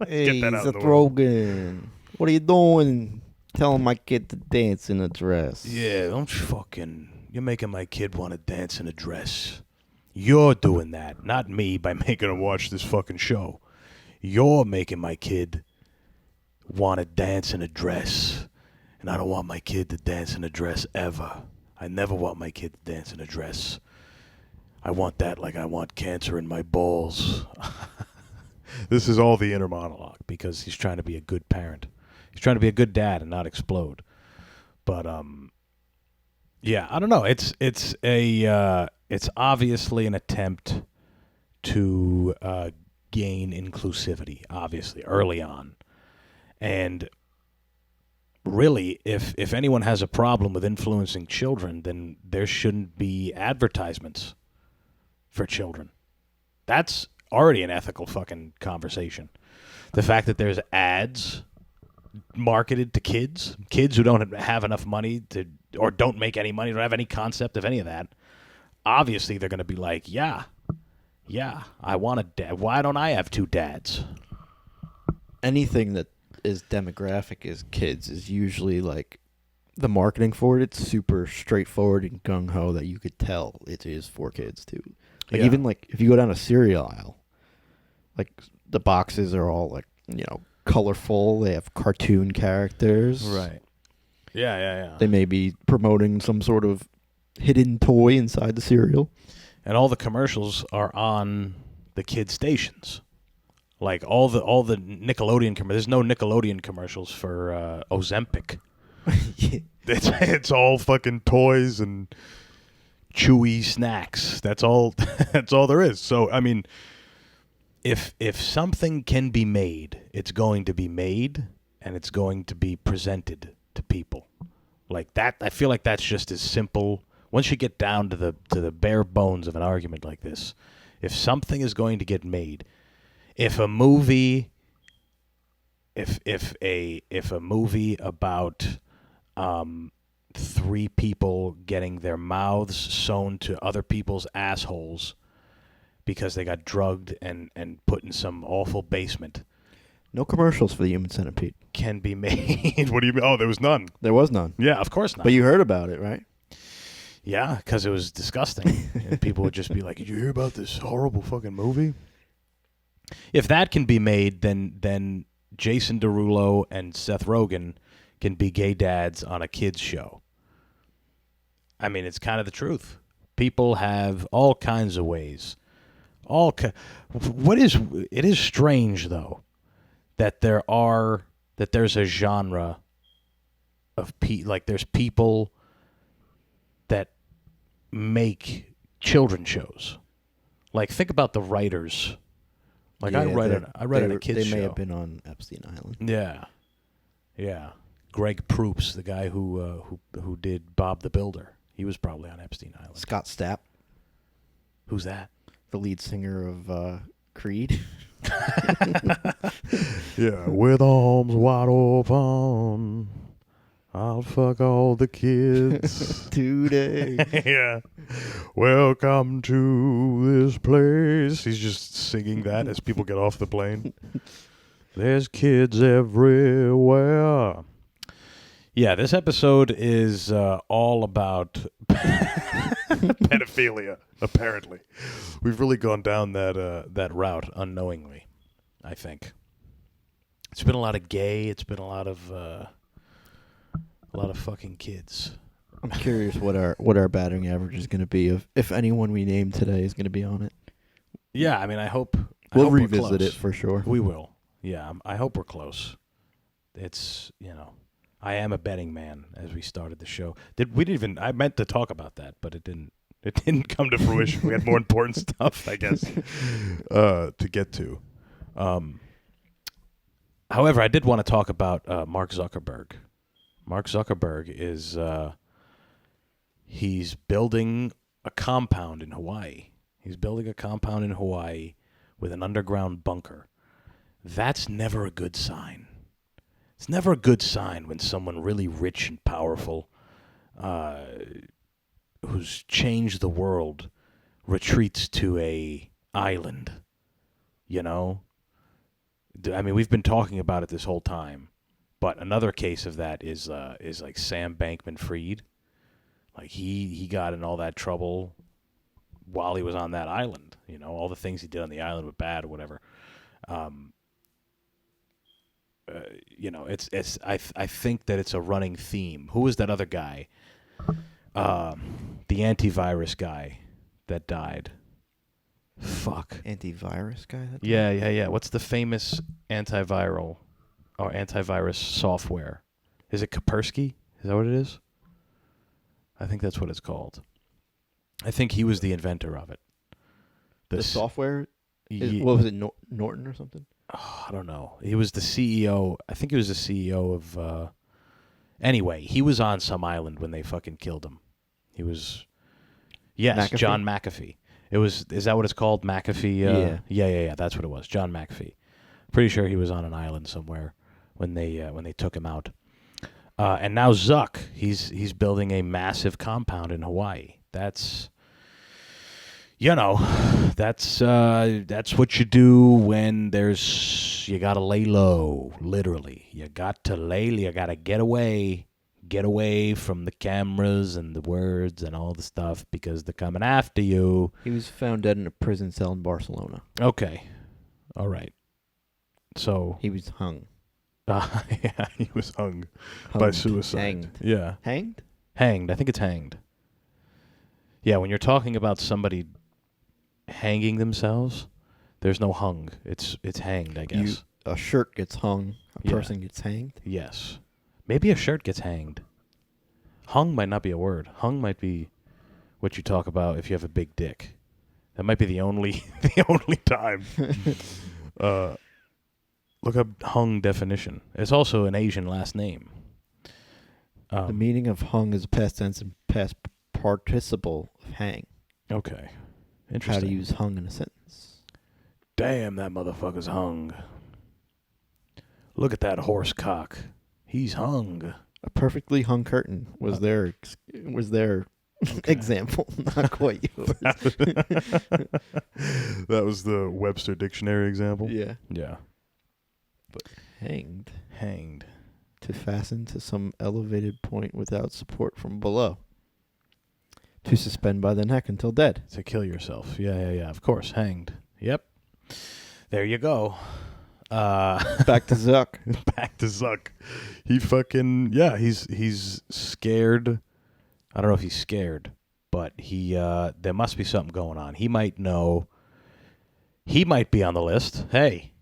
Hey, get that out of Seth the way. Rogen. What are you doing? Telling my kid to dance in a dress. Yeah, don't fucking... You're making my kid want to dance in a dress. You're doing that, not me, by making him watch this fucking show. You're making my kid want to dance in a dress. And I don't want my kid to dance in a dress ever. I never want my kid to dance in a dress. I want that like I want cancer in my balls. This is all the inner monologue because he's trying to be a good parent. He's trying to be a good dad and not explode. But yeah, I don't know. It's obviously an attempt to gain inclusivity, obviously early on, and really, if anyone has a problem with influencing children, then there shouldn't be advertisements for children. That's already an ethical fucking conversation. The fact that there's ads marketed to kids who don't have enough money to, or don't make any money, don't have any concept of any of that, obviously they're going to be like, yeah, I want a dad. Why don't I have 2 dads? Anything that is demographic as kids is usually like the marketing for it. It's super straightforward and gung ho that you could tell it is for kids too. Like Yeah. even like if you go down a cereal aisle, like the boxes are all like, you know, colorful. They have cartoon characters. Right. Yeah. They may be promoting some sort of hidden toy inside the cereal. And all the commercials are on the kid stations. Like all the Nickelodeon commercials. There's no Nickelodeon commercials for Ozempic. Yeah. It's all fucking toys and chewy snacks. That's all. That's all there is. So I mean, if something can be made, it's going to be made, and it's going to be presented to people. Like that, I feel like that's just as simple. Once you get down to the bare bones of an argument like this, if something is going to get made, if a movie about 3 people getting their mouths sewn to other people's assholes because they got drugged and put in some awful basement No commercials for the Human Centipede. can be made. What do you mean? Oh, there was none. There was none. Yeah, of course not. But you heard about it, right? Yeah, because it was disgusting. And people would just be like, did you hear about this horrible fucking movie? If that can be made, then Jason Derulo and Seth Rogen can be gay dads on a kids show. I mean, it's kind of the truth. People have all kinds of ways. It is strange, though, that there's a genre of there's people that make children shows. Like, think about the writers. Like, I write a kids show. They may have been on Epstein Island. Yeah. Greg Proops, the guy who did Bob the Builder, he was probably on Epstein Island. Scott Stapp, Who's that? the lead singer of Creed. Yeah, with arms wide open, I'll fuck all the kids. Today. Yeah. Welcome to this place. He's just singing that as people get off the plane. There's kids everywhere. Yeah, this episode is all about pedophilia, apparently. We've really gone down that route unknowingly. I think it's been a lot of gay. It's been a lot of fucking kids. I'm curious what our batting average is going to be if anyone we name today is going to be on it. Yeah, I mean, I hope We'll we're revisit close. it for sure. We will. Yeah, I hope we're close. It's, I am a betting man. As we started the show, I meant to talk about that, but it didn't. It didn't come to fruition. We had more important stuff, I guess, to get to. However, I did want to talk about Mark Zuckerberg. Mark Zuckerberg is he's building a compound in Hawaii. He's building a compound in Hawaii with an underground bunker. That's never a good sign. It's never a good sign when someone really rich and powerful, who's changed the world, retreats to a island. I mean, we've been talking about it this whole time, but another case of that is like Sam Bankman-Fried. Like he got in all that trouble while he was on that island. All the things he did on the island were bad or whatever. It's I think that it's a running theme. Who was that other guy? The antivirus guy that died. Fuck. Antivirus guy? Yeah. What's the famous antiviral or antivirus software? Is it Kaspersky? Is that what it is? I think that's what it's called. I think he was the inventor of it. The software? Ye- What was it, Norton or something? I don't know. He was the CEO. I think he was the CEO of... Anyway, he was on some island when they fucking killed him. He was... Yes, McAfee? John McAfee. Is that what it's called? McAfee? Yeah. Yeah. That's what it was. John McAfee. Pretty sure he was on an island somewhere when they took him out. And now Zuck, he's building a massive compound in Hawaii. That's that's what you do when you gotta lay low. Literally, you gotta get away from the cameras and the words and all the stuff because they're coming after you. He was found dead in a prison cell in Barcelona. Okay, all right. So He was hung. yeah, he was hung by suicide. Hanged. Yeah, Hanged? hanged. I think it's hanged. Yeah, when you're talking about somebody hanging themselves, there's no hung. It's hanged, I guess. A shirt gets hung. A Yeah. person gets hanged. Yes. Maybe a shirt gets hanged. Hung might not be a word. Hung might be what you talk about if you have a big dick. That might be the only time. Look up hung definition. It's also an Asian last name. The meaning of hung is past tense and past participle of hang. Okay. How Interesting. to use hung in a sentence. Damn, that motherfucker's hung. Look at that horse cock. He's hung. A perfectly hung curtain was their example, not quite yours. That was the Webster Dictionary example? Yeah. Yeah. Hanged. Hanged. To fasten to some elevated point without support from below. To suspend by the neck until dead. To kill yourself. Yeah. Of course. Hanged. Yep. There you go. Back to Zuck. Back to Zuck. He fucking... Yeah, he's scared. I don't know if he's scared, but there must be something going on. He might know. He might be on the list. Hey.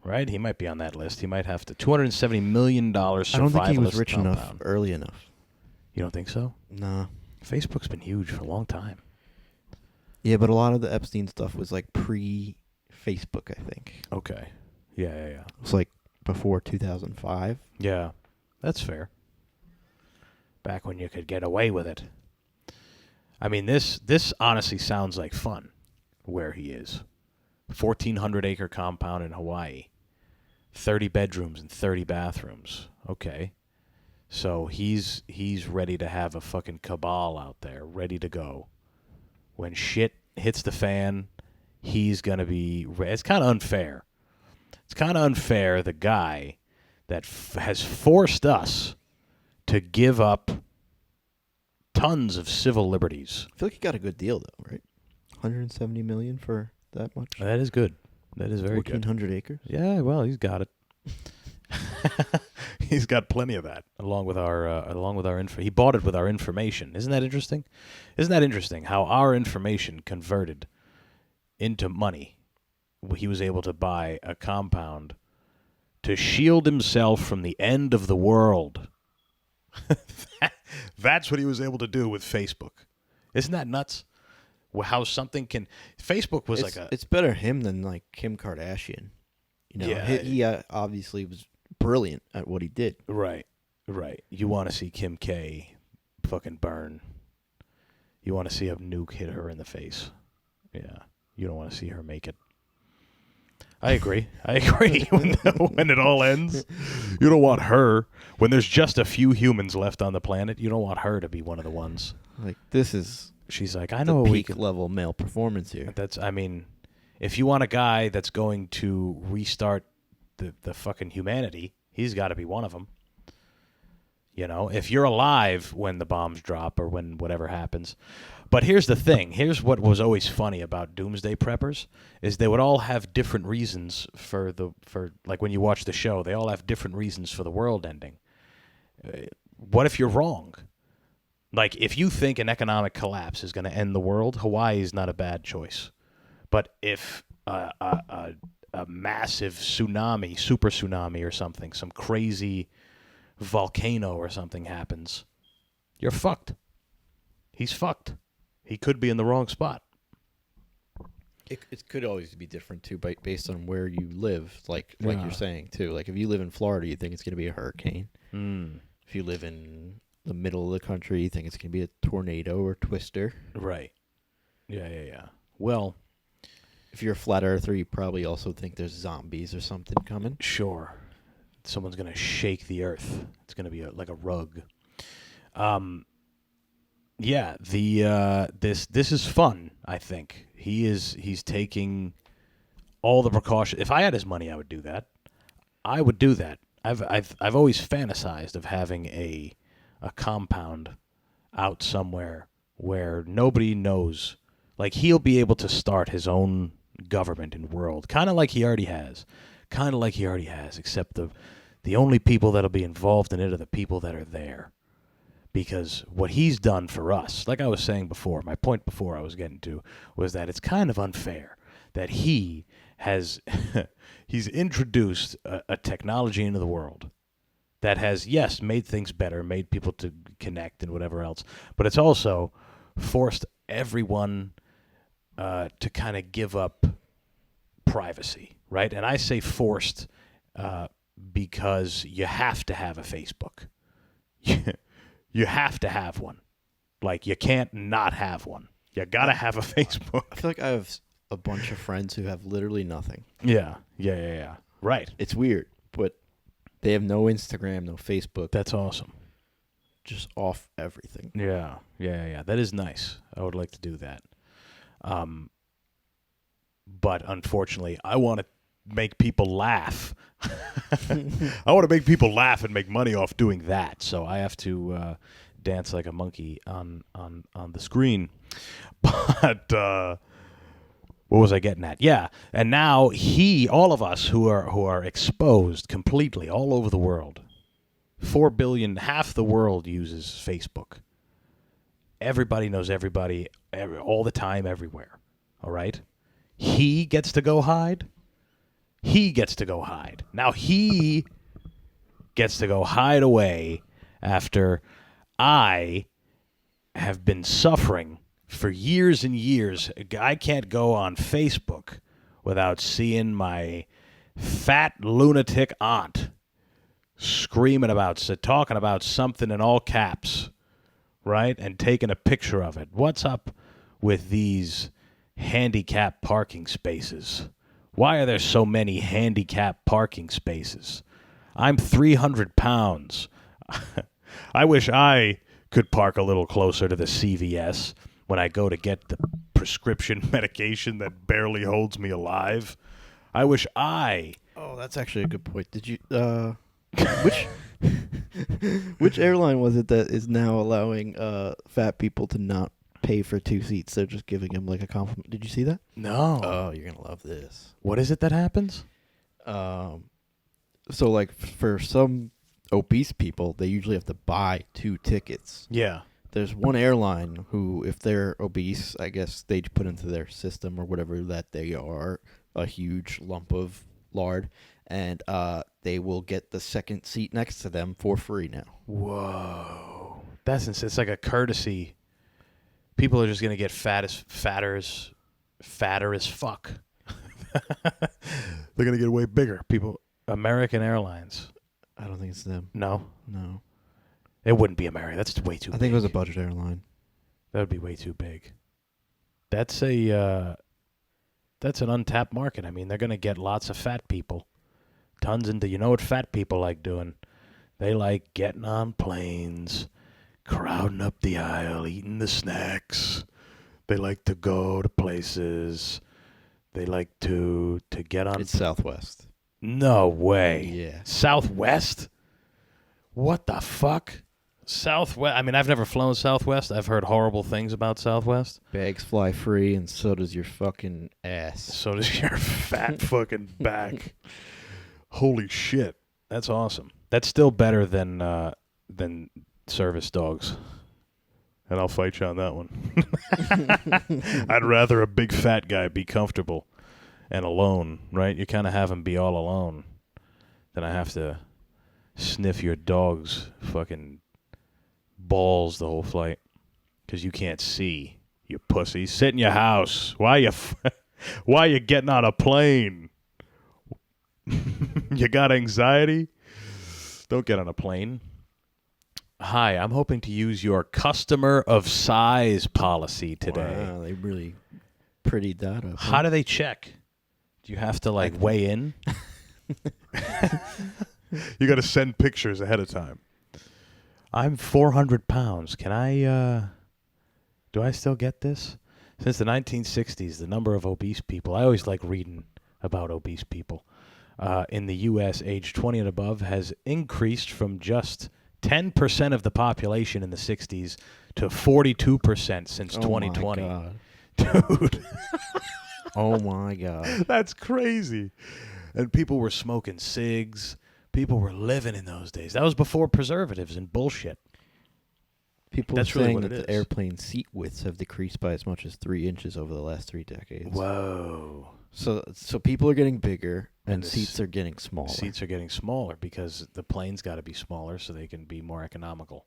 Right? He might be on that list. He might have to... $270 million survivalist I don't think he was rich compound. enough early enough. You don't think so? Nah. Facebook's been huge for a long time. Yeah, but a lot of the Epstein stuff was like pre-Facebook, I think. Okay. Yeah. It was like before 2005. Yeah, that's fair. Back when you could get away with it. I mean, this honestly sounds like fun where he is. 1,400-acre compound in Hawaii. 30 bedrooms and 30 bathrooms. Okay. So he's ready to have a fucking cabal out there, ready to go. When shit hits the fan, he's going to be... It's kind of unfair. It's kind of unfair, the guy that has forced us to give up tons of civil liberties. I feel like he got a good deal, though, right? $170 million for that much? That is good. That is very good. 1,400 acres. Yeah, well, he's got it. He's got plenty of that, along with our info. He bought it with our information. Isn't that interesting? Isn't that interesting how our information converted into money? He was able to buy a compound to shield himself from the end of the world. That's what he was able to do with Facebook. Isn't that nuts? How something can... Facebook was It's better him than like Kim Kardashian. You know, Yeah. he obviously was brilliant at what he did. Right. You want to see Kim K fucking burn. You want to see a nuke hit her in the face. Yeah. You don't want to see her make it. I agree. When it all ends, you don't want her. When there's just a few humans left on the planet, you don't want her to be one of the ones. Like, this is She's like, I the know we peak can. level male performance here. If you want a guy that's going to restart the fucking humanity, he's got to be one of them. You know, if you're alive when the bombs drop or when whatever happens. But here's the thing. Here's what was always funny about doomsday preppers is they would all have different reasons for like when you watch the show, they all have different reasons for the world ending. What if you're wrong? Like if you think an economic collapse is going to end the world, Hawaii is not a bad choice. But if a massive tsunami, super tsunami or something, some crazy volcano or something happens, you're fucked. He's fucked. He could be in the wrong spot. It could always be different too, based on where you live. Like Yeah. you're saying too. Like if you live in Florida, you think it's going to be a hurricane. Mm. If you live in the middle of the country, you think it's going to be a tornado or twister. Right. Yeah. Well, If you're a flat earther, you probably also think there's zombies or something coming. sure. Someone's going to shake the earth. It's going to be like a rug. Yeah, this is fun, I think. He's taking all the precautions. If I had his money, I would do that. I would do that. I've always fantasized of having a compound out somewhere where nobody knows. Like he'll be able to start his own government and world, kind of like he already has. Except the only people that'll be involved in it are the people that are there. Because what he's done for us, like I was saying before, my point before I was getting to, was that it's kind of unfair that he has, he's introduced a technology into the world that has, yes, made things better, made people to connect and whatever else, but it's also forced everyone to kind of give up privacy, right? And I say forced because you have to have a Facebook. You have to have one. Like, you can't not have one. You got to have a Facebook. I feel like I have a bunch of friends who have literally nothing. Yeah. Right. It's weird, but they have no Instagram, no Facebook. That's awesome. Just off everything. Yeah. That is nice. I would like to do that. But unfortunately, I want to make people laugh. I want to make people laugh and make money off doing that. So I have to dance like a monkey on the screen. But what was I getting at? Yeah, and now all of us who are exposed completely all over the world. 4 billion, half the world uses Facebook. Everybody knows everybody, all the time, everywhere. All right? He gets to go hide. Now he gets to go hide away after I have been suffering for years and years. I can't go on Facebook without seeing my fat lunatic aunt talking about something in all caps, right? And taking a picture of it. What's up with these handicap parking spaces? Why are there so many handicap parking spaces? I'm 300 pounds. I wish I could park a little closer to the CVS when I go to get the prescription medication that barely holds me alive. I wish I... Oh, that's actually a good point. Did you which airline was it that is now allowing fat people to not pay for 2 seats. They're just giving him like a compliment. Did you see that? No. Oh, you're gonna love this. What is it that happens? So like for some obese people, they usually have to buy 2 tickets. Yeah. There's one airline who, if they're obese, I guess they put into their system or whatever that they are a huge lump of lard, and they will get the second seat next to them for free now. Whoa. That's insane. It's like a courtesy. People are just going to get fatter as fuck. They're going to get way bigger. People, American Airlines. I don't think it's them. No. No. It wouldn't be American. That's way too big. I think it was a budget airline. That would be way too big. That's an untapped market. I mean, they're going to get lots of fat people. Tons into, you know what fat people like doing? They like getting on planes, crowding up the aisle, eating the snacks. They like to go to places. They like to get on. It's Southwest. No way. Yeah. Southwest? What the fuck? Southwest. I mean, I've never flown Southwest. I've heard horrible things about Southwest. Bags fly free, and so does your fucking ass. So does your fat fucking back. Holy shit. That's awesome. That's still better than service dogs. And I'll fight you on that one. I'd rather a big fat guy be comfortable and alone, right? You kind of have him be all alone than I have to sniff your dog's fucking balls the whole flight because you can't see, you pussy. Sit in your house. Why you getting on a plane? You got anxiety? Don't get on a plane. Hi, I'm hoping to use your customer of size policy today. Wow, they really prettied that up. How do they check? Do you have to weigh in? You got to send pictures ahead of time. I'm 400 pounds. Can I, do I still get this? Since the 1960s, the number of obese people, I always like reading about obese people, in the U.S. age 20 and above has increased from just 10% of the population in the 60s to 42% since 2020. My God. Dude. Oh, my God. That's crazy. And people were smoking cigs. People were living in those days. That was before preservatives and bullshit. People That's are really saying what that it the is. airplane seat widths have decreased by as much as 3 inches over the last 3 decades. Whoa. So people are getting bigger and the seats are getting smaller. Seats are getting smaller because the plane's got to be smaller so they can be more economical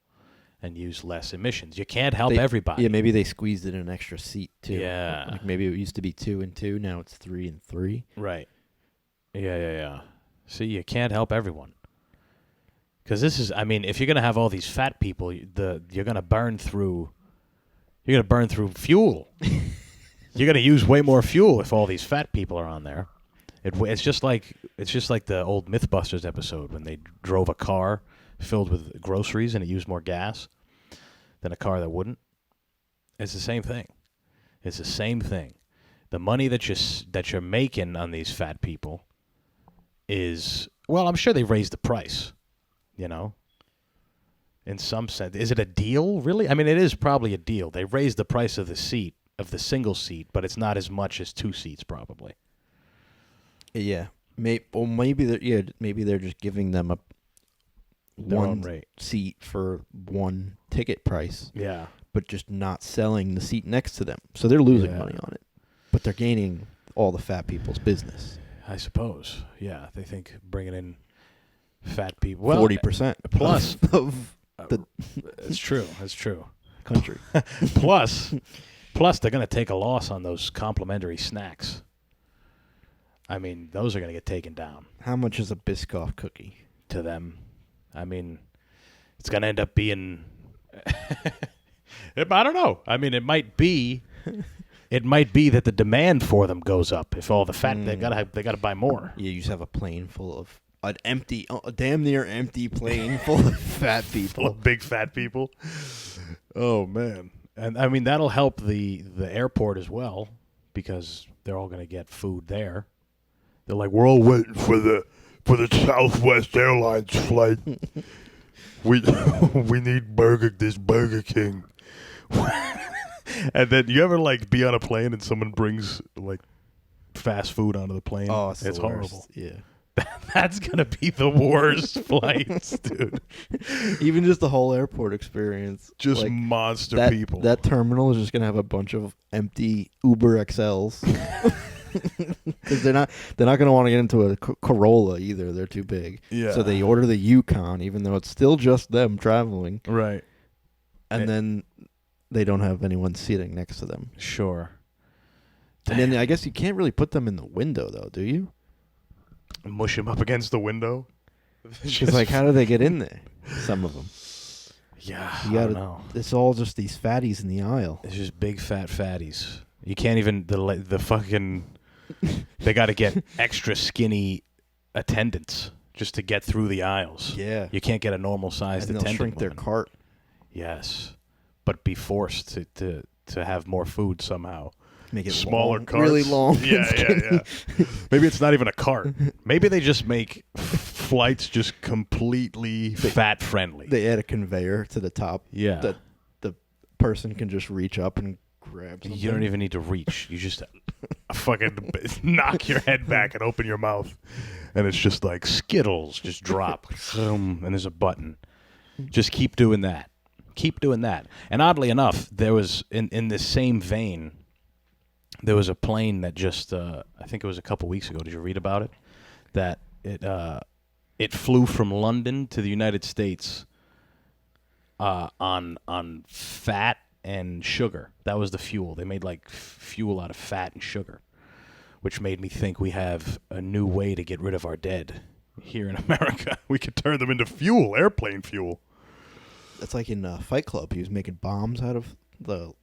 and use less emissions. You can't help everybody. Yeah, maybe they squeezed in an extra seat too. Yeah. Like maybe it used to be 2 and 2, now it's 3 and 3. Right. Yeah. See, you can't help everyone. Because this is, I mean, if you're going to have all these fat people, you're going to burn through fuel. You're going to use way more fuel if all these fat people are on there. It's just like the old MythBusters episode when they drove a car filled with groceries and it used more gas than a car that wouldn't. It's the same thing. It's the same thing. The money that you're making on these fat people is, well, I'm sure they raised the price, you know. In some sense, is it a deal? Really? I mean, it is probably a deal. They raised the price of the seat, of the single seat, but it's not as much as 2 seats probably. Yeah. Maybe they're just giving them Their own one rate. seat for one ticket price, Yeah. but just not selling the seat next to them. So they're losing Yeah. money on it. But they're gaining all the fat people's business. I suppose. Yeah, they think bringing in fat people. Well, 40% plus of the it's true. It's true. country. Plus, they're going to take a loss on those complimentary snacks. I mean, those are going to get taken down How much is a Biscoff cookie? to them. I mean, it's going to end up being. I don't know. I mean, it might be that the demand for them goes up if all the fat they got to buy more. Yeah, you just have a plane full of a damn near empty plane full of fat people. Full of big fat people. Oh man. And I mean that'll help the airport as well because they're all going to get food there. They're like, we're all waiting for the Southwest Airlines flight. We need Burger King. And then you ever like be on a plane and someone brings like fast food onto the plane? Oh, it's the horrible. worst. Yeah. That's gonna be the worst flights, dude. Even just the whole airport experience. Just like, monster people. That terminal is just gonna have a bunch of empty Uber XLs. Because they're not gonna want to get into a Corolla either. They're too big. Yeah. So they order the Yukon, even though it's still just them traveling, Right. and then they don't have anyone sitting next to them. Sure. And then I guess you can't really put them in the window, though, do you? Mush him up against the window. Because like, how do they get in there? Some of them. Yeah, You I don't gotta. know. It's all just these fatties in the aisle. It's just big fat fatties. You can't even the fucking. They got to get extra skinny attendants just to get through the aisles. Yeah. You can't get a normal sized And they'll attendant. shrink their woman. cart. Yes, but be forced to have more food somehow. Make it Smaller long, carts. really long. Yeah. Maybe it's not even a cart. Maybe they just make flights just completely fat friendly. They add a conveyor to the top. Yeah. That the person can just reach up and grab something. You don't even need to reach. You just fucking knock your head back and open your mouth, and it's just like Skittles just drop, and there's a button. Just keep doing that. Keep doing that. And oddly enough, there was in this same vein, there was a plane that just I think it was a couple weeks ago. Did you read about it? That it flew from London to the United States on fat and sugar. That was the fuel. They made like fuel out of fat and sugar, which made me think we have a new way to get rid of our dead here in America. We could turn them into fuel, airplane fuel. That's like in Fight Club. He was making bombs out of the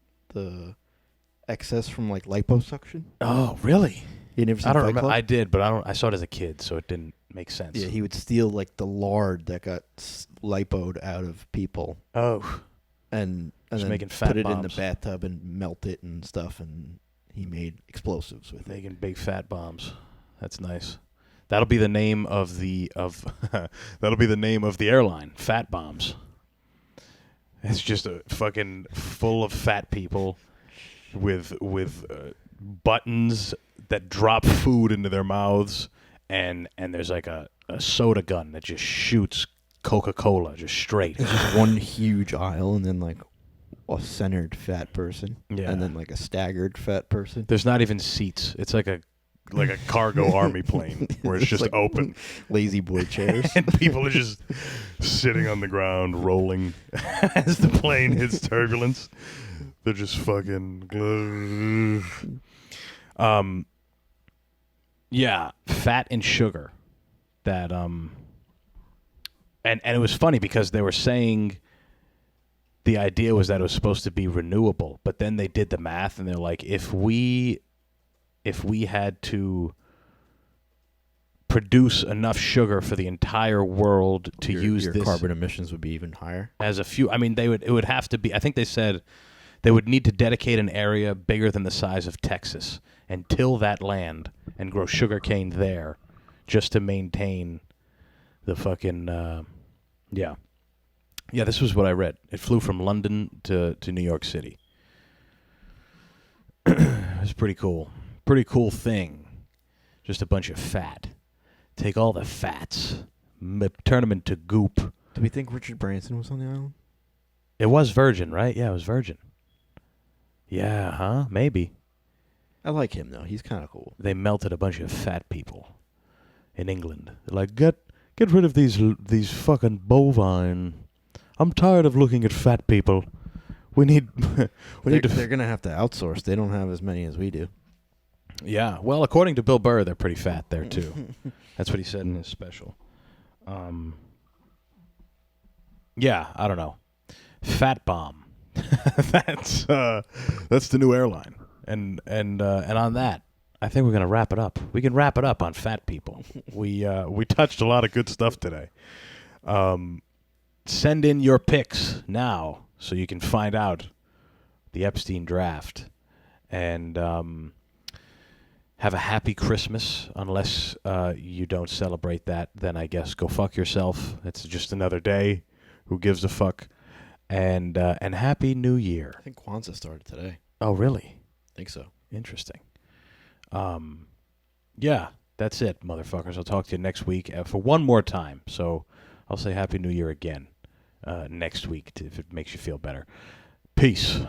excess from like liposuction. Oh, really? You never seen I don't Fight remember. Club? I did, but I saw it as a kid, so it didn't make sense. Yeah, he would steal like the lard that got lipoed out of people, Oh, and Just then making fat put it in the bombs. bathtub and melt it and stuff, and he made explosives with it. making big fat bombs. That's nice. That'll be the name of the that'll be the name of the airline. Fat bombs. It's just a fucking full of fat people with buttons that drop food into their mouths, and there's like a soda gun that just shoots Coca-Cola just straight. It's just one huge aisle, and then like a centered fat person, Yeah. and then like a staggered fat person. There's not even seats. It's like a cargo army plane where it's just like open. lazy boy chairs. And people are just sitting on the ground, rolling as the plane hits turbulence. They're just fucking. Yeah, fat and sugar. That and it was funny because they were saying the idea was that it was supposed to be renewable, but then they did the math and they're like, if we had to produce enough sugar for the entire world to use your this carbon emissions would be even higher. as a fuel, I mean, it would have to be. I think they said they would need to dedicate an area bigger than the size of Texas and till that land and grow sugarcane there, just to maintain the fucking yeah. This was what I read. It flew from London to New York City. It was pretty cool. Pretty cool thing. Just a bunch of fat. Take all the fats, turn them into goop. Do we think Richard Branson was on the island? It was virgin, right? Yeah, it was virgin. Yeah, huh? Maybe. I like him though. He's kind of cool. They melted a bunch of fat people in England. They're like, get rid of these fucking bovine. I'm tired of looking at fat people. We need They're gonna have to outsource. They don't have as many as we do. Yeah, well, according to Bill Burr, they're pretty fat there too. That's what he said in his special. Yeah, I don't know. Fat bomb. That's the new airline. And on that, I think we're gonna wrap it up. We can wrap it up on fat people. We touched a lot of good stuff today. Send in your picks now so you can find out the Epstein draft and have a happy Christmas. Unless you don't celebrate that, then I guess go fuck yourself. It's just another day. Who gives a fuck? And happy New Year. I think Kwanzaa started today. Oh, really? think so. Interesting. Yeah, that's it, motherfuckers. I'll talk to you next week for one more time. So I'll say Happy New Year again next week if it makes you feel better. Peace.